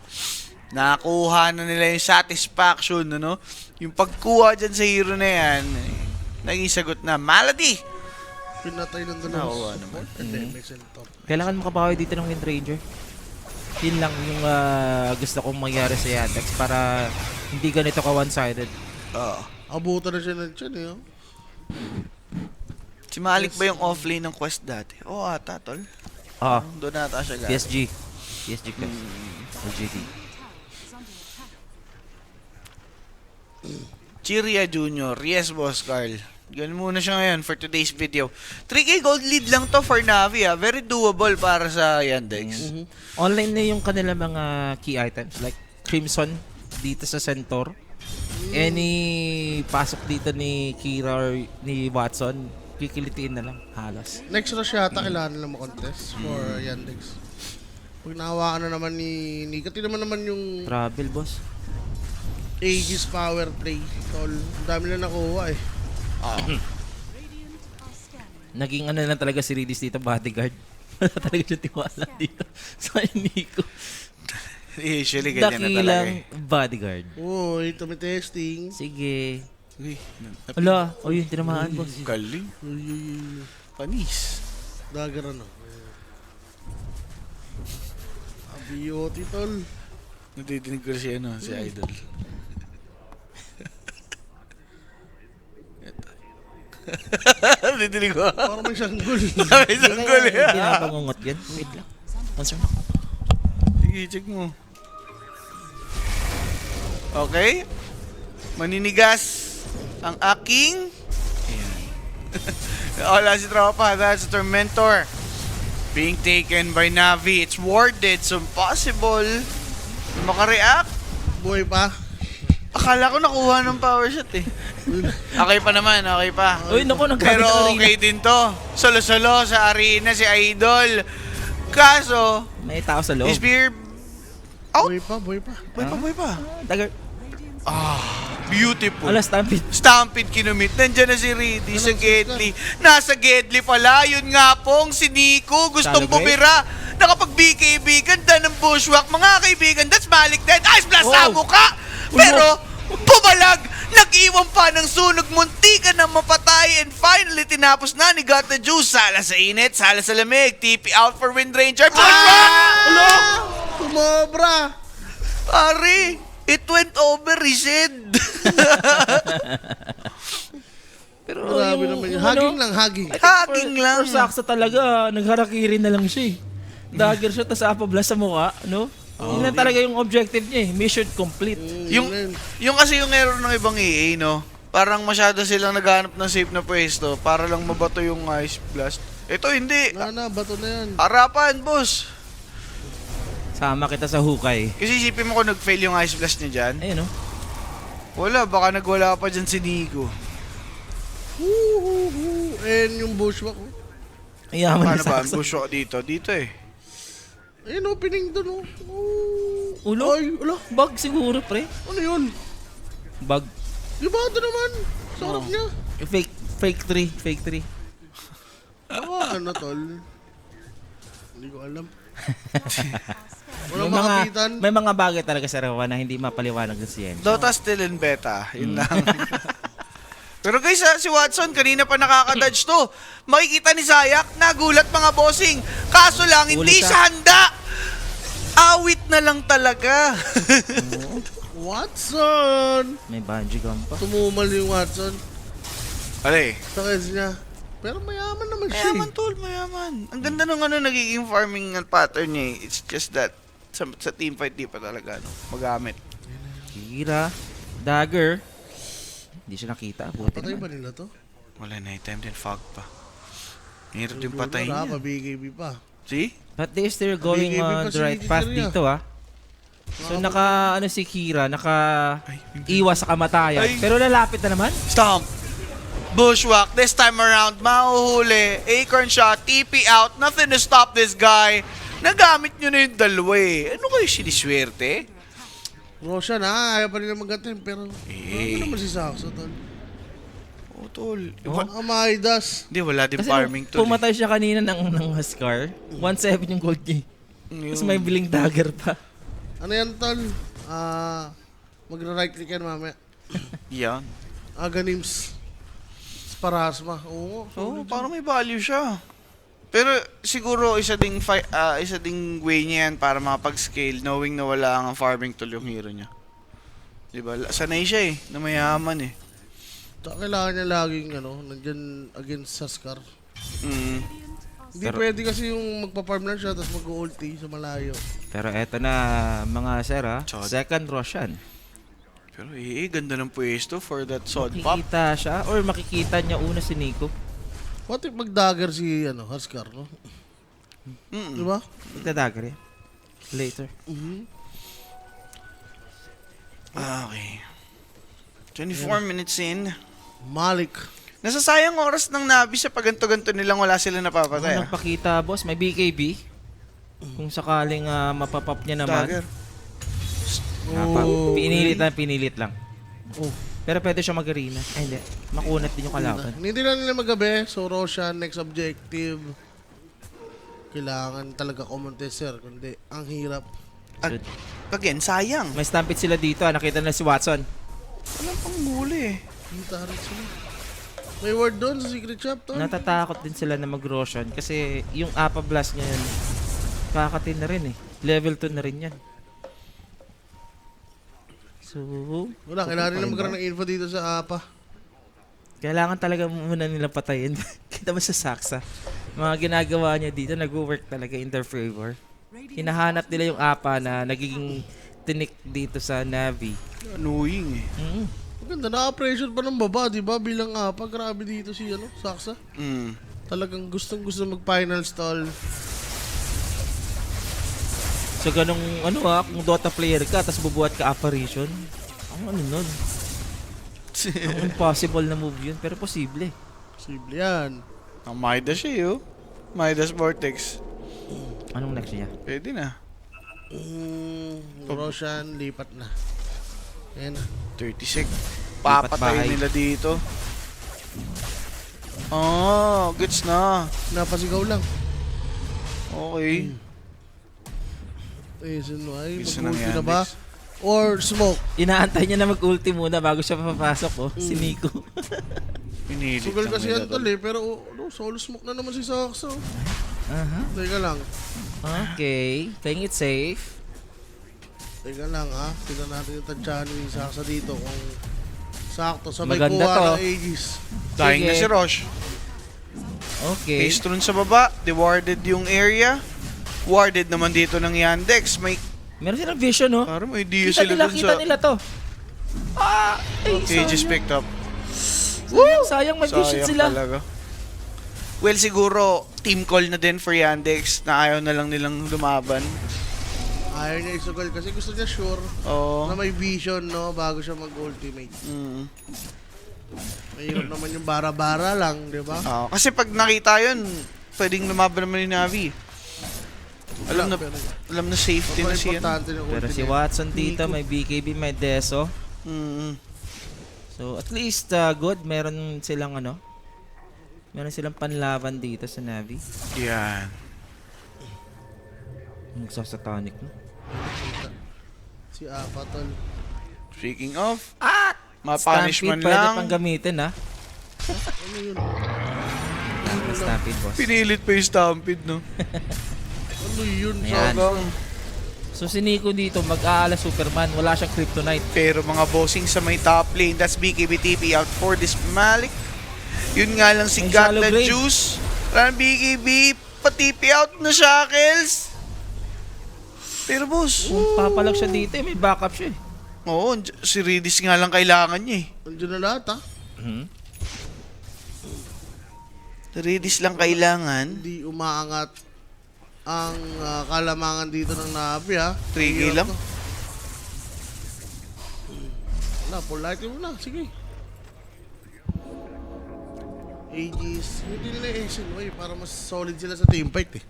Nakuha na nila yung satisfaction, ano? Yung pagkuha dyan sa hero na yan, naging sagot na, Malady! Pinatay ng Nakuha dalawang naman. support. And then may center. Kailangan makabawi dito ng Wind Ranger. Yun lang yung gusto kong mangyari sa Yandex para hindi ganito ka one-sided. Abutan na siya ng tiyan eh. Oh. Si Malik ba yung offlane ng quest dati? Oo, ata, tol. Ah, Doon ata siya galing. PSG ka. LGD. Chiria Junior. Yes, Boss Carl. Ganun muna siya ngayon for today's video. 3K gold lead lang to for Navi, ah. Very doable para sa Yandex. Online na yung kanila mga key items like Crimson dito sa Centaur. Any pasok dito ni Kira or ni Watson, kikilitiin na lang halos. Next rush yata kailangan nila makontest for Yandex. Pag nahawakan na naman ni Nikati naman yung Travel, boss. Aegis power play. Tol, ang dami na nakuha eh. Naging ano lang talaga si Ridis dito, bodyguard. Wala talaga siya tiwala dito sa Nico. Usually, ganyan na talaga Dakilang eh. bodyguard. Uy, tumitesting. Sige. Uy, Ala, o yun, tinamaan, boss. galing. Panis. Dagger ano. EOT, tol. Nadidinig ko si ano, si Idol. Nadidinig ko. Parang may sanggol. May sanggol Hindi eh. na pangungot yan. Wait lang. Answer mo. Sige, check mo. Okay. Maninigas ang aking... Ayan. Wala si Tropa. That's the Tormentor. Being taken by Navi. It's warded, so impossible makareact. Buhay pa. Akala ko nakuha ng power shot eh. Okay pa naman, okay pa. Uy, naku, Pero nagkabit okay din to. Solo-solo sa arena si Idol. Kaso, May tao sa loob. Spear... Out! Buhay pa, buhay pa. Buhay pa. Dagger. Beautiful. Ala, stampede. Stampede kinumit. Nandiyan na si Reedy sa Gedli. Nasa Gedli pala. Yun nga pong si Nico. Gustong Celebrate. bumira. Nakapag-BKB. Ganda ng bushwhack. Mga kaibigan, that's Malik Dead. Ice Blast sa Wow. mukha. Pero, pumalag. Nag-iwan pa ng sunog. Muntika na mapatay. And finally, tinapos na ni Got the Juice. Sala sa init. Sala sa lamig. TP out for Wind Ranger. Bushwhack! Sumobra! Pare, it went over, he said. Pero Grabe naman yun. Hugging lang, hugging. Hugging lang. For saksa talaga, nagharakiri na lang siya eh. Dagger shot, tas apablas sa mukha, no? Yun lang talaga yung objective niya eh. Mission complete. Yung kasi yung error ng ibang EA, no? Parang masyado silang naghanap ng safe na pwesto para lang mabato yung Ice Blast. Ito hindi. Bato na yan. Harapan, boss. Sama kita sa hukay. Kasi isipin mo kung nag-fail yung Ice Blast niya dyan. Ayun, no? Wala, baka nagwala pa dyan si Nico. And yung bushwhack. Ayaman Paano na ba? saksa. Busyo dito. Dito eh. Ayun, opening doon. Ulo? Ay, ulo. Bug siguro, pre. Ano yun? Bug. Di ba ito naman? Sarap niya. Fake 3. Ano, tol? Hindi ko alam. May Walang mga, makapitan. may mga bagay talaga sa Rawa na hindi mapaliwanag ng CM. Dota still in beta. Yun lang. Pero guys, si Watson, kanina pa nakaka-dodge to. Makikita ni Zayak, nagulat mga bossing. Kaso lang, hindi Ulit siya handa. Awit na lang talaga. Watson! May bungee gum pa. Tumumal yung Watson. Ale, Sa kids niya. Pero mayaman naman siya. mayaman tol, mayaman. Ang ganda nung nagiging farming pattern niya eh. It's just that, sa teamfight di pa talaga magamit. Kira. Dagger. Hindi siya nakita. Buti Patay ba naman. nila to? Wala na item din, fog pa. Hirap yung Wala, patay niya. pa-BKB pa. See? But they still going BKB on pa the si right path Kira. dito, ah. So si Kira, Ay, iwas sa kamatayan. Ay. Pero lalapit na naman. Stomp. Bushwhack. This time around, mahuhuli. Acorn shot. TP out. Nothing to stop this guy. Nagamit nyo na yung dalawa eh. Ano kayo siniswerte? Roshan ha, ayaw pa nila mag-attempt pero Eh. ano naman si Saxo tol? Oh, tol. Maidas. Hindi, wala din Kasi farming nung tol. pumatay siya kanina ng Huskar, 1-7 yung gold niya. Tapos may biling dagger pa. Ano yan tol? Magra-right click yan mamaya. Yan. Aganims. Sparasma. Oo. Oo, parang may value siya. Pero siguro isa ding way niya yan para makapag-scale knowing na wala ang farming tool yung hero niya. Diba? Sanay siya eh, na mayaman eh. Tsaka kailangan niya laging nandyan against Saskar. Hindi Pero- pwede kasi yung magpa-farm lang siya tapos mag-ulti sa malayo. Pero eto na mga sir, ha? Chod. Second Roshan. Pero ganda ng pwesto for that sod pop. Makikita siya or makikita niya una si Nico. What if mag-dagger si Huskar, no? Diba? Magdadagger yan. Later. Okay. 24 minutes in. Malik. Nasasayang oras ng Navi sa paganto-ganto nilang wala sila napapatay. Ano nagpakita, boss? May BKB. Kung sakaling mapapap niya naman. Dagger. Pinilit lang. Oh. Pero pwede siya mag-arena. Ay, hindi. Makunat din yung kalaban. Hindi lang nila magabi. So, Roshan, next objective. Kailangan talaga common-tester. Kundi, ang hirap. Again, sayang. May stampede sila dito. Nakita na si Watson. Walang panghuli eh. Kita rin sila. May word doon sa secret shop to. Natatakot din sila na mag-Roshan kasi yung Apa Blast niya yun, kakatin na rin eh. Level 2 na rin yan. So, Wala, kailangan nila magkaroon ng info dito sa APA. kailangan talaga muna nila patayin. Kita ba sa Saksa? Mga ginagawa niya dito, nag-work talaga in their favor. Hinahanap nila yung APA na nagiging tinik dito sa Navi. Annoying eh. Maganda, na-pressure pa ng baba, di ba? Bilang APA, grabe dito si Saksa. Talagang gustong-gusto mag-final stall. So ganong kung Dota player ka tapos bubuhat ka apparition, ang nun? Ang impossible na move yun, pero posible. Posible yan. Ang Midas siya yun. Midas Vortex. Anong next niya? Pwede na. Roshan, lipat na. Ayan na. 30 sec. bahay. Papatayin nila dito. Oh, gets na. Napasigaw lang. Okay. Ay, Gusto ng mag-ulti na ba? Yandex. Or smoke. Inaantay niya na mag-ulti muna bago siya papasok, si Nico. Pinilit Sugal lang kasi nila yan tol eh, pero solo smoke na naman si Saksa. Aha. Teka lang. Okay, playing it safe. Teka lang ha. Tignan natin yung tansyahan ni Saksa dito kung sakto. Sabay Maganda kuha to. ng Aegis. Dying na Sige. si Rosh. Okay. Pastron sa baba. Dewarded yung area. Warded naman dito ng Yandex. May Meron silang vision, no? parang may idea Kita sila nila, dun kita sa nila to. Aegis picked up. Sayang may vision Sayang sila. talaga. Well, siguro team call na din for Yandex na ayaw na lang nilang lumaban. Ayaw niya isugal kasi gusto niya sure Oo. na may vision no bago siya mag-ultimate. Mahirap naman yung bara-bara lang, di ba? Kasi pag nakita yun, pwedeng lumaban naman yung Navi. Alam na safety na siya. Importante yung Pero si ultimate. Watson dito, may BKB, may Deso. So at least good, meron silang meron silang panlaban dito sa Navi. Yan. Magsasatanic, no? Si Apa tol. Speaking of, ma-punishment Stampede, pwede lang. pang gamitin, ha? Ano yun? Stampede, boss. Pinilit pa yung Stampede, no? Ano yun? Ayan. Sobrang. So si Nico dito, mag-aala Superman, wala siyang Kryptonite. Pero mga bossing sa may top lane, that's BKB TP out for this Malik. Yun nga lang si May God shallow the blade. Juice. Parang BKB, pa-TP out na Shackles. Pero boss, Kung papalag siya dito, may backup siya, eh. oo, si Redis nga lang kailangan niya eh. Andiyan na lahat ha. Redis lang kailangan. Hindi umaangat ang kalamangan dito ng Navi ha. 3K Hirap lang. to. Wala, polite mo na. Sige. Aegis. Hindi nila SNY para mas solid sila sa teamfight eh.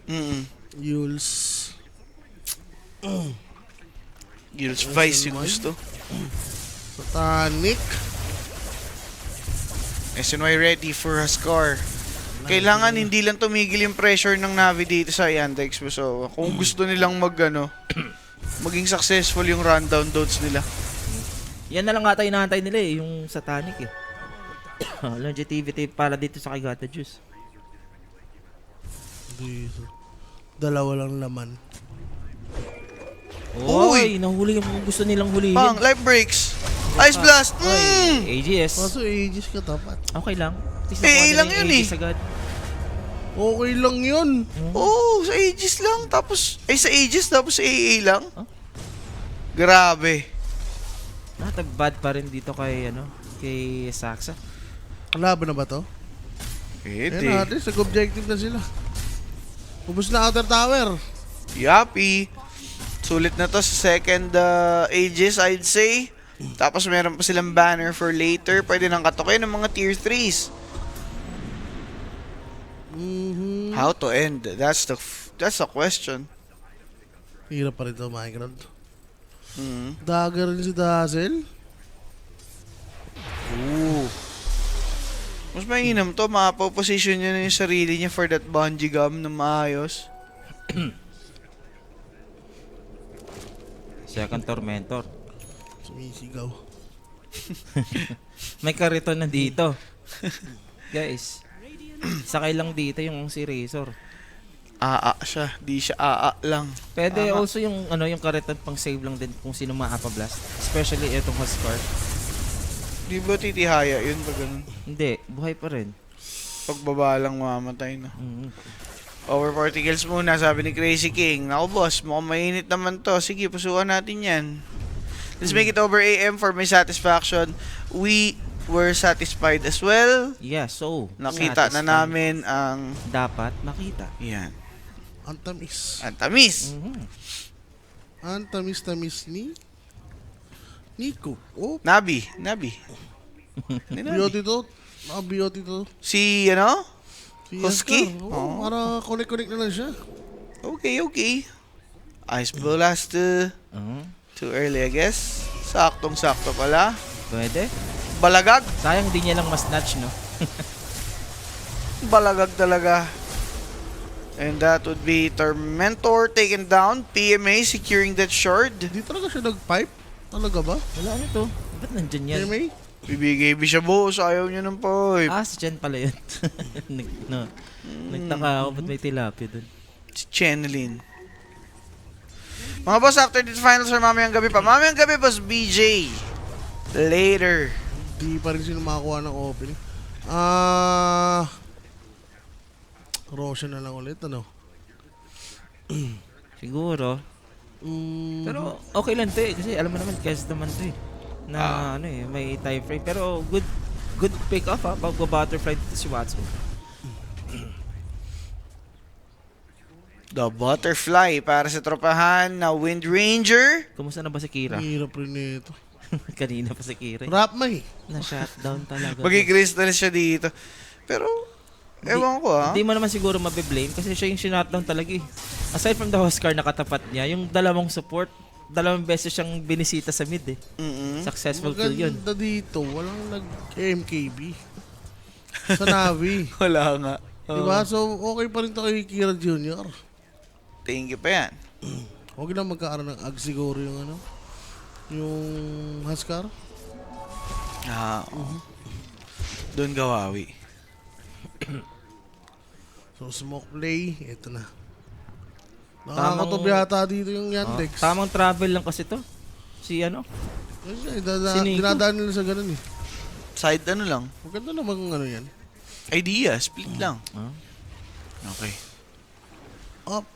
Yules. Gills Vice yung gusto. Satanic. SNY ready for a score. Kailangan hindi lang tumigil yung pressure ng Navi dito sa Yandex. So, kung gusto nilang maging successful yung rundown dots nila. Yan na lang ata inaantay nila, eh, yung Satanic, eh. Longevity para dito sa kay Gata Juice. Dito. Dalawa lang laman. Uy, nahuli yung gusto nilang hulihin. Pang, life breaks. Ice blast. AGS. Kaso Aegis ka tapat. Okay lang. At least Eh, nakuha nila lang yung yun, AGS agad. Okay lang yun. Oo, sa Aegis lang. Tapos, sa Aegis, tapos sa AA lang. Huh? Grabe. Bad pa rin dito kay Saksa. Laban na ba to? Pwede. Ayan natin, sag-objective na sila. Ubus na outer tower. Yappy. Sulit na to sa second Aegis, I'd say. Tapos meron pa silang banner for later. Pwede nang katukin ng mga tier 3s. How to end? That's the question. Hirap pa rin ito, Minecraft. Dagger rin si Dazzle. Ooh. Mas mainam to. Mapaposition niya na yung sarili niya for that bungee gum na maayos. Second Tormentor. Sumisigaw. May kariton na dito. Guys, sakay lang dito yung si Razor. aa siya. Di siya aa lang. Pwede Tama. also yung ano yung kariton pang save lang din kung sino ma-apa-blast. Especially itong Huskar. Di ba titihaya yun pag ganun? Hindi, buhay pa rin. Pagbaba lang mamamatay na. Mhm. Over 40 kills muna, sabi ni Crazy King. Ako boss, mukhang mainit naman to. Sige, pusuan natin yan. Let's make it over AM for my satisfaction. We were satisfied as well. Yeah, so Nakita na satisfied. namin ang... Dapat makita. Yan. Ang tamis. Ang tamis. Mhm. Ang tamis-tamis ni Nico. Oh, Nabi. Ni Nabi. beauty to. Beauty to. Si, ano? Si Husky? Oscar. Oo. Para connect-connect na lang siya. Okay. Ice blast Mhm. too early, I guess. Saktong-sakto pala. Pwede. Balagag. Sayang di niya lang mas-snatch, no? Balagag talaga. And that would be Tormentor taken down. PMA securing that shard. Di talaga siya nag-pipe? Talaga ba? Wala ano to? Ba't nandyan yan? PMA? Bibigay siya boss. Ayaw niya ng pipe. Si Chen pala yun. Nagtaka ako ba't may tilapia dun. Si Chenlin. Mga boss, after this finals or mamayang gabi pa. Mamayang gabi, boss BJ. Later. Di pa rin sila makakuha ng opening. Roshan na lang ulit, ano? Siguro. Mm, Pero okay lang to eh. Kasi alam mo naman, cast naman to eh. Na ano eh, may time frame. Pero good pick up ha. Pag-butterfly dito si Watson. The Butterfly para sa tropahan na Wind Ranger. Kumusta na ba si Kira? hirap rin nito. Kanina pa si Kira. Rap may. Na-shutdown talaga. Magi-crystal siya dito. Pero, ewan ko Hindi mo naman siguro mabe-blame kasi siya yung sinutdown talaga eh. Aside from the Huskar na katapat niya, yung dalawang support, dalawang beses siyang binisita sa mid eh. Successful kill yun. Maganda dito, walang nag-MKB. Sa Navi. Wala nga. Diba? So, okay pa rin to kay Kira Jr. Thank you pa yan. Okay lang magkaaroon ng ag siguro yung ano, yung Huskar. Doon gawawi. So, smoke play, ito na. Tamang- Nakakatob yata dito yung Yandex. Tamang travel lang kasi to. Si ano? Kasi, Si Nico. dinadaan nila sa ganun eh. Side ano lang. Maganda namang ano yan. Idea, split lang. Ah. Okay. Up.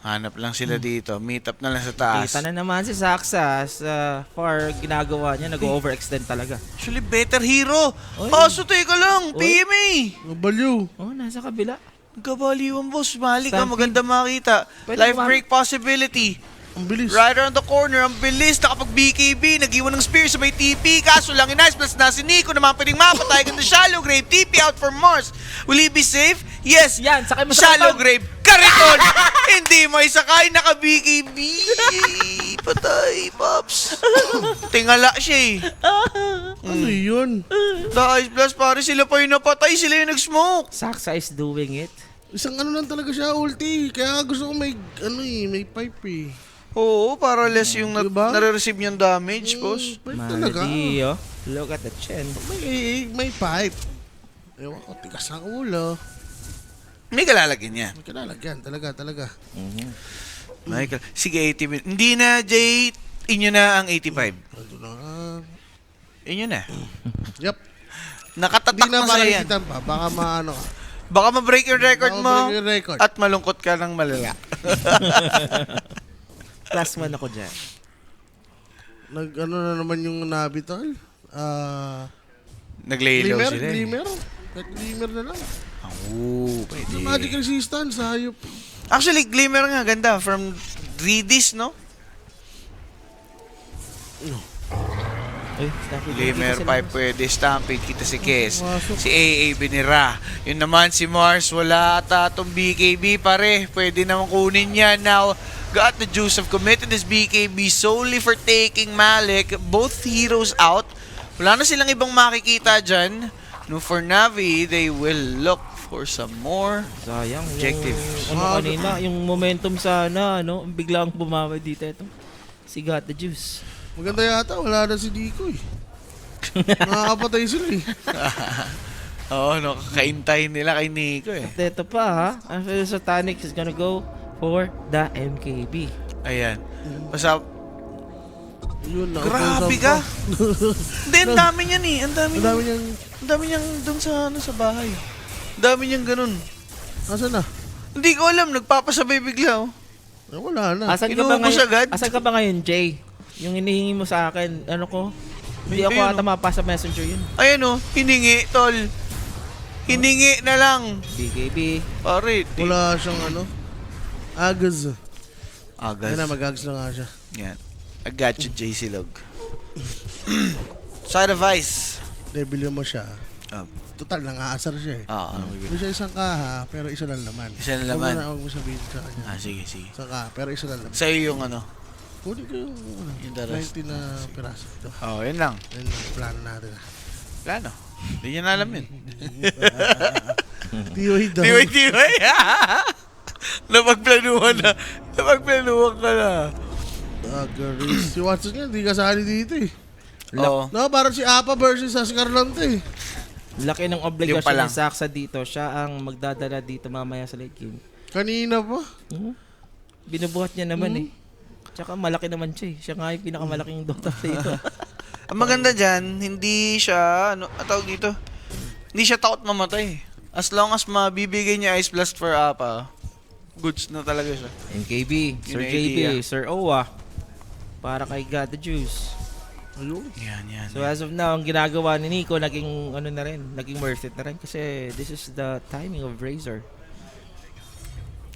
Hanap lang sila dito. Meet up na lang sa taas. Kita na naman si Saksa sa far ginagawa niya, nag-overextend talaga. Actually, better hero. Oy. Kaso teka lang, Oy. PMA. Nabaliw. Oh, nasa kabila. Gabaliwan boss. Mali ka, Stampede. maganda makita. Pwede Life ba- break possibility. Ang bilis. Right around the corner, ang bilis. Nakapag BKB, nag-iwan ng spear sa may TP. Kaso lang, in-ice plus na si Nico naman pwedeng mapatay ka ng shallow grave. TP out for Mars. Will he be safe? Yes. Yan, sakay mo sa Shallow katon. grave. Kariton! Hindi mo isakay, naka-BKB. Patay, Pops. Tingala siya eh. Ano yun? The Ice Blast, pare sila pa yung napatay. Sila yung nag-smoke. Saksa is doing it. Isang ano lang talaga siya, ulti. Kaya gusto ko may, ano eh, may pipe eh. Oo, para less yung Diba? nare-receive yung damage, boss. Pipe talaga. Maladi, oh. Look at the chin. May pipe. Ewan ko, tigas ang ulo. May kalalagyan niya. May kalalagyan, talaga. Michael, sige 80 minutes. Hindi na, Jay. Inyo na ang 85. Ito na. Inyo na. Yep. Nakatatak Hindi na na sa'yo yan. makikita pa. Baka maano ka. Baka ma-break yung record Baka mo. ma-break yung record. At malungkot ka ng malala. Plus 1 ako dyan. Ano na naman yung nabitol? Naglaylaw Glimmer? sila. Glimmer? Glimmer na lang. Oo, pwede. Yung magic resistance, hayop. Actually, Glimmer nga, ganda. From 3Ds, no? Uy, Stampede. Glimmer, Hindi kasi 5 pwede. Stampede, kita si Kes. Masok. Si AA binira. Yun naman si Mars, wala ata itong BKB pare. Pwede naman kunin yan. Now, got the juice of committed this BKB solely for taking Malik. Both heroes out. Wala na silang ibang makikita dyan. No, for Navi, they will look for some more. Sayang. Objective. Yung, kanina, yung momentum sana, ano, biglang bumawi dito ito. Si Got the Juice. Maganda yata, wala na si Dico eh. Nakakapatay sila eh. Oo, no, kakaintayin nila kay Nico eh. At ito pa ha, after the Satanic is gonna go for the MKB. Ayan. Basta, Yun na. grabe ka. Hindi, ang dami niyan eh. Ang dami Ang dami niyan. niyang... Ang dami niyang doon sa bahay. Ang dami niyang ganun. Asan na? Hindi ko alam, nagpapasabay bigla oh. Wala na. Asan ka ba Inuubos ngayon? agad? Asan ka ba ngayon, Jay? Yung hinihingi mo sa akin, ano ko? Hindi ako Ayun, ata mapasa messenger yun. Ayan oh, hiningi, tol. Hiningi na lang. BKB. Pare, Wala siyang ano. Agaz. Agas. Yan na, mag-ags na nga siya. Yan. I got you, JC Log. Side of ice. Debil mo siya. Oh. Total, nang-aasar siya eh. Ano Hindi siya isang kaha, pero isa lang naman. Isa lang naman. Huwag mo sabihin sa kanya. Sige, sige. Isang kaha, pero isa lang naman. Sa'yo yung ano. Kunin ko yung Yung the rest. 20 na piraso. Ito. Yun lang. Yan ang plano natin. Plano. Hindi niya na alam yun. Tiyoy daw. Tiway. Napagplanuhan na. Napagplanuhan ka na. Agaris. Si Watson nga, hindi kasali dito eh. Oo. No, parang si Apa versus Ascar lang to eh. Laki ng Yung pa obligasyon lang. ni Saksa dito. Siya ang magdadala dito mamaya sa late game. Kanina pa. Binubuhat niya naman eh. Tsaka malaki naman siya eh. Siya nga yung pinakamalaking Dota player. Ang maganda dyan, hindi siya, tawag dito, hindi siya takot mamatay. As long as mabibigay niya Ice Blast for Apa, goods na talaga siya. MKB, Sir Yun ang JB, idea. Sir Owa. Para kay God the Juice. Ayun. Yan. So as of now, ang ginagawa ni Nico, naging ano na rin, naging worth it na rin kasi this is the timing of Razor.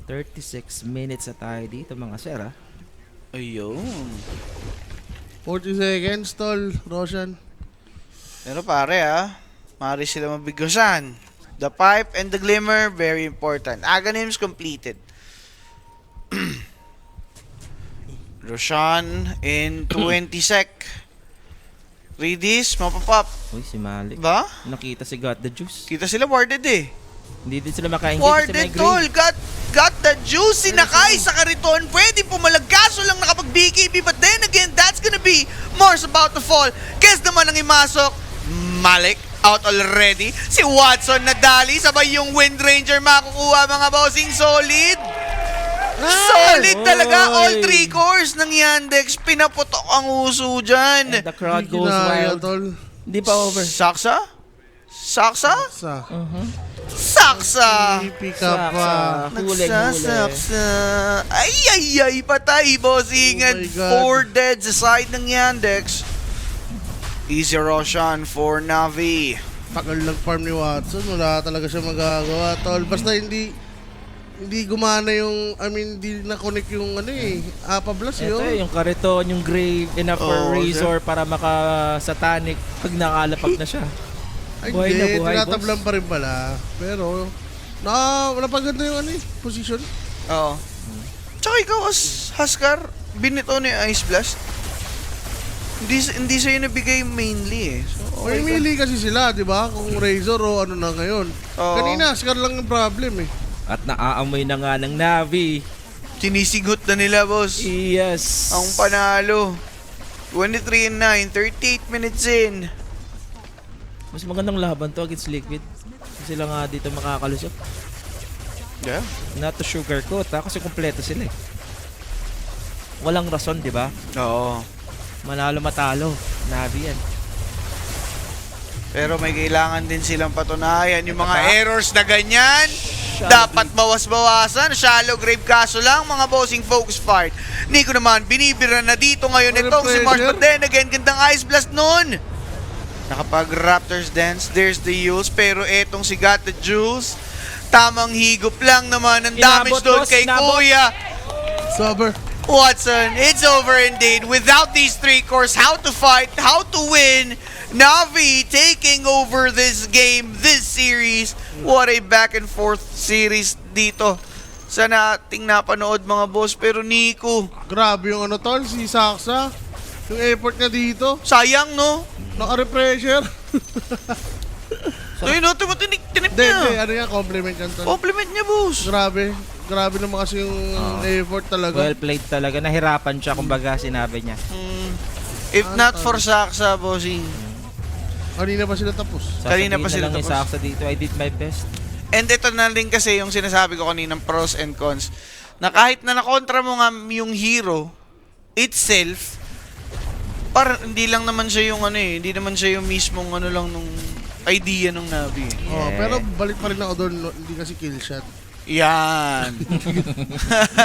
36 minutes na tayo dito mga sir ah. Ayun. 40 seconds, tol. Roshan. Pero pare maaari sila mabigyosan. The pipe and the glimmer, very important. Aghanims completed. Roshan in 20 sec. Redis, mapapop. Uy, si Malik. Ba? Nakita si God the Juice. Kita sila warded eh. Hindi din sila makaingit kasi Warded may tol, grave. got the juicy Nakai sa kariton. Pwede pumalagkaso lang nakapag BKB, but then again, that's gonna be Mars about to fall. Guess naman ang imasok. Malik out already. Si Watson nadali, sabay yung Wind Ranger makukuha mga bossing. Solid. Solid talaga. All Oy. 3 cores ng Yandex. Pinaputok ang uso dyan. And the crowd goes Kinaya, wild. tol. Hindi pa over. Saksa? Saksa? Sa. Saksa! Pick up pa. Huling-huli. Nagsasaksa. Ay, patay, bossingan. Oh my God. 4 dead sa side ng Yandex. Easy Roshan for Navi. Tagal lang farm ni Watson. Wala talaga siya magagawa, tol. Basta hindi gumana yung, hindi na-connect yung Apa Blast Ito yun. yung kariton, yung grave, enough for Oo, Razor para maka-satanic pag nakalapag na siya. Ay, buhay na hindi. buhay, Tinatablan pa rin pala. Pero, napaganda yung position. Oo. Tsaka ikaw as Huskar, binito ni Ice Blast. Hindi sa'yo nabigay mainly eh. So, May ka. mili kasi sila, di ba? Kung Razor o ano na ngayon. Oo. Kanina, Ascar lang yung problem eh. At naaamoy na nga ng Navi. Sinisigot na nila, boss. Yes. Ang panalo. 23 and 9, 38 minutes in. Mas magandang laban to against Liquid. Sila nga dito makakalusot. Yeah. Not to sugarcoat ha, kasi kompleto sila eh. Walang rason, di ba? Oo. Manalo matalo. Navi yan. Pero may kailangan din silang patunayan. Yung mga errors na ganyan, Shallow dapat bawas-bawasan. Shallow grave kaso lang, mga bossing focus fight. Nico naman, binibira na dito ngayon Ano itong si Mars. pressure? But then again, gandang Ice Blast nun. Nakapag Raptors dance, there's the use. Pero etong si Got the Juice, tamang higop lang naman ang damage Inabot, doon boss, kay inabot. Kuya Sober. Watson. It's over indeed. Without these 3 cores, how to fight, how to win. Navi taking over this game, this series. What a back and forth series dito sa nating napanood mga boss. Pero Nico, Grabe yung tol, si Saksa. Yung effort niya dito. sayang no? Naka-repressure. So yun no, tinip Hindi, niya. compliment yan, tol. Compliment niya boss. Grabe naman kasi yung effort talaga. Well played talaga. Nahirapan siya kumbaga sinabi niya. If not for Saksa, bossing. Kanina pa sila tapos. Kanina pa Sasabihin sila na lang tapos. isa ako dito, I did my best. And ito na rin kasi yung sinasabi ko kaninang pros and cons. Na kahit na nakontra mo nga yung hero itself, parang hindi lang naman siya yung ano eh, hindi naman siya yung mismong ano lang nung idea ng Navi. Oh, pero balik pa rin ako doon, hindi kasi kill shot. Yan. Hindi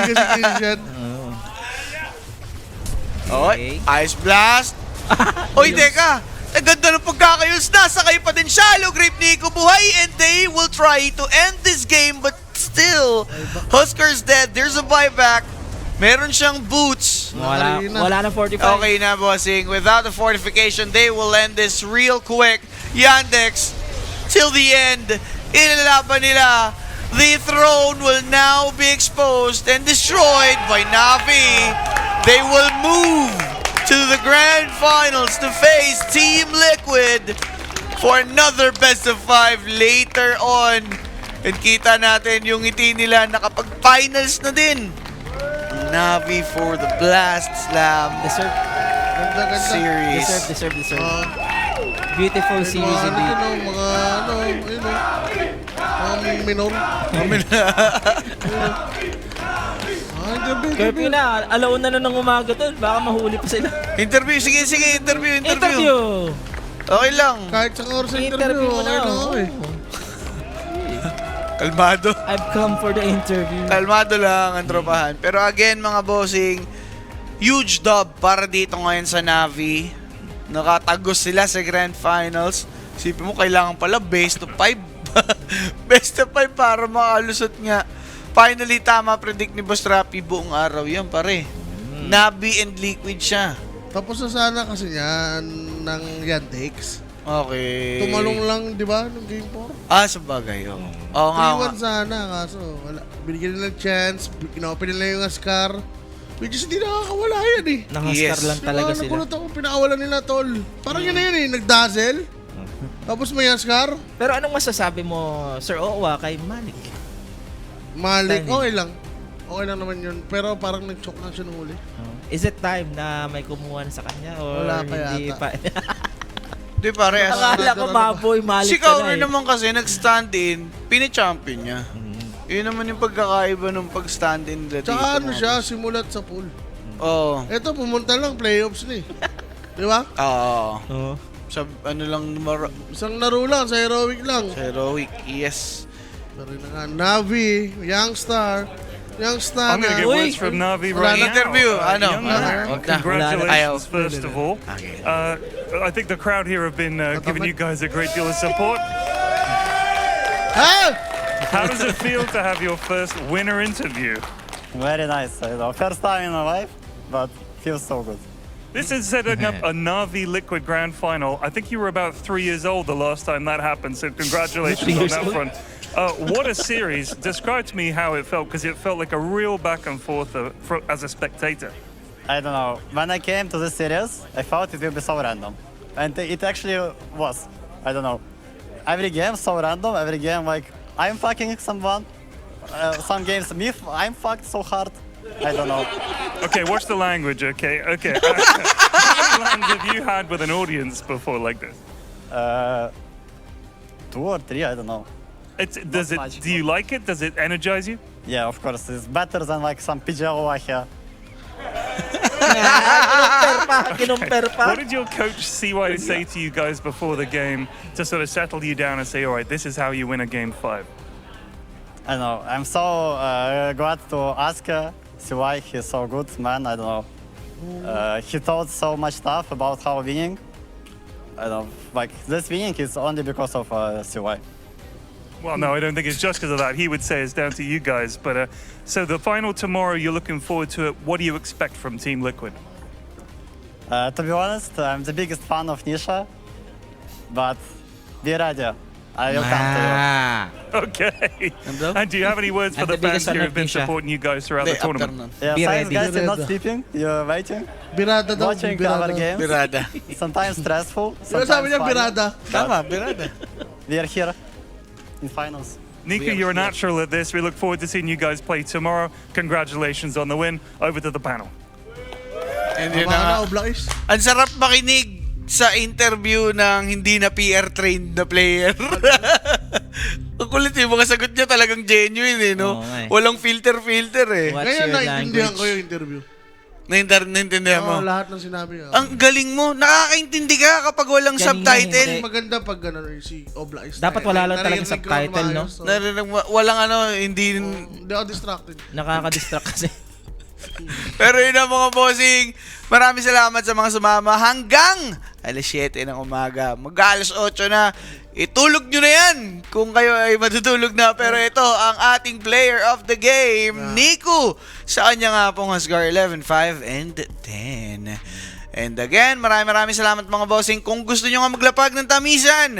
kasi kill shot. Oy, Ice Blast. Oy, teka. Ang ganda ng pagkakayos na. Sakay pa din Shallow Grave Nico buhay and they will try to end this game but still, Huskar's dead. There's a buyback. Meron siyang boots. Wala na 45. Okay na, bossing. Without the fortification, they will end this real quick. Yandex, till the end, ilalaban nila. The throne will now be exposed and destroyed by Navi. They will move to the grand finals to face Team Liquid for another best of 5 later on. And kita natin yung ngiti nila nakapag-finals na din. Navi for the Blast Slam Ganda. series. Deserve. Ah, Beautiful series mga indeed. mga ayun o. Mga minor. Ay, gabi. Curfew na, alauna na ng umaga tol. Baka mahuli pa sila. Interview, sige, interview. Interview! Okay lang. Kahit sa oras sa interview, Interview mo okay na. na ako eh. Kalmado. I've come for the interview. Kalmado lang ang tropahan. Pero again, mga bossing, huge dub para dito ngayon sa Navi. Nakatagos sila sa Grand Finals. Sipin mo, kailangan pala best of 5. Best of 5 para makalusot nga. Finally, tama predict ni Boss Rapi buong araw yan, pare. Navi and Liquid siya. Tapos na sana kasi yan ng Yandex. Okay. Tumalong lang, di ba, ng Game 4? Ah, sabagay. Oo nga. 3-1 sana, kaso wala. Binigyan nila ng chance, inopen nila yung Ascar. Which is hindi nakakawala yan eh. Nakaskar Yes. lang talaga sila. Nagulat ako, pinakawalan nila, tol. Parang yun na yun eh, nagdazzle. Tapos may Ascar. Pero anong masasabi mo, Sir Owa, kay Malik? Malik, Timing. okay lang. Okay lang naman yun. Pero parang nag-choke lang siya nung huli. Is it time na may kumuha na sa kanya? Or Wala pa hindi yata. pa? Di pare, Akala ko baboy, Malik si ka Counter na eh. naman kasi nag-stand in, pini-champion niya. Yun naman yung pagkakaiba ng pag-stand in nila dito. Tsaka ano mga siya, boss. simulat sa pool. Oo. Eto, pumunta lang, playoffs na eh. Di ba? Oo. Oo. Sa ano lang, Isang laro lang, sa heroic lang. heroic, yes. Pero na nga, Navi, Youngstar, Youngstar I'm going to get Uy! words from Navi Wala right na now. interview. Ano? Young Wala man, na. congratulations, Ayaw. first of all. Okay. I think the crowd here have been giving you guys a great deal of support. Ah! How does it feel to have your first winner interview? Very nice. First time in my life, but feels so good. This is setting up a Navi Liquid Grand Final. I think you were about 3 years old the last time that happened, so congratulations 3 on years that old? front. What a series. Describe to me how it felt, because it felt like a real back and forth as a spectator. I don't know. When I came to this series, I thought it will be so random. And it actually was. I don't know. Every game so random, every game like, I'm fucking someone. Some games, I'm fucked so hard. I don't know. Okay, watch the language, okay? Okay. How many lands have you had with an audience before like this? 2 or 3, I don't know. Do you like it? Does it energize you? Yeah, of course. It's better than like some PGO here. Kinumper pa. What did your coach CY say to you guys before the game to sort of settle you down and say, all right, this is how you win a game 5? I don't know. I'm so glad to ask CY. He's so good, man. I don't know. He taught so much stuff about how winning. I don't know. Like, this winning is only because of CY. Well, no, I don't think it's just because of that. He would say it's down to you guys. But so the final tomorrow, you're looking forward to it. What do you expect from Team Liquid? To be honest, I'm the biggest fan of Nisha, but be ready. I will come to you. Okay. Ano? And do you have any words for And the the biggest fans who fan have been of Nisha. supporting you guys throughout the tournament? Yeah, Be sometimes ready. guys are not Birada. sleeping. You're waiting. Birada daw, Watching our birada. games. Birada. Sometimes stressful. Diba sabi Sometimes niya, fun. birada? Tama, birada. We are here in finals. Nika, you're a natural at this. We look forward to seeing you guys play tomorrow. Congratulations on the win. Over to the panel. And yun Tama ka na na, nga. Oblakis. Ang sarap makinig sa interview ng hindi na PR trained na player. Ang kulit yung mga sagot niya talagang genuine eh, no? Oo nga eh. Walang filter eh. What's Ngayon your naintindihan language? ko yung interview. Naintindihan mo? Lahat ng sinabi niya. Ang galing mo. Nakakaintindi ka kapag walang Kanina subtitle. hindi. Maganda pag gano'n si Obla is Dapat wala lang narinig talagang ko subtitle, no? maayos, so, Walang hindi... Hindi ako distracted. Nakaka-distract kasi. Pero yun ang mga bossing. Maraming salamat sa mga sumama hanggang alas 7 ng umaga. Mag-alas 8 na. Itulog nyo na yan kung kayo ay matutulog na. Pero ito ang ating player of the game, Nico. Sa kanya nga pong Hasgar 11, 5, and 10. And again, maraming salamat mga bossing. Kung gusto nyo nga maglapag ng tamisan,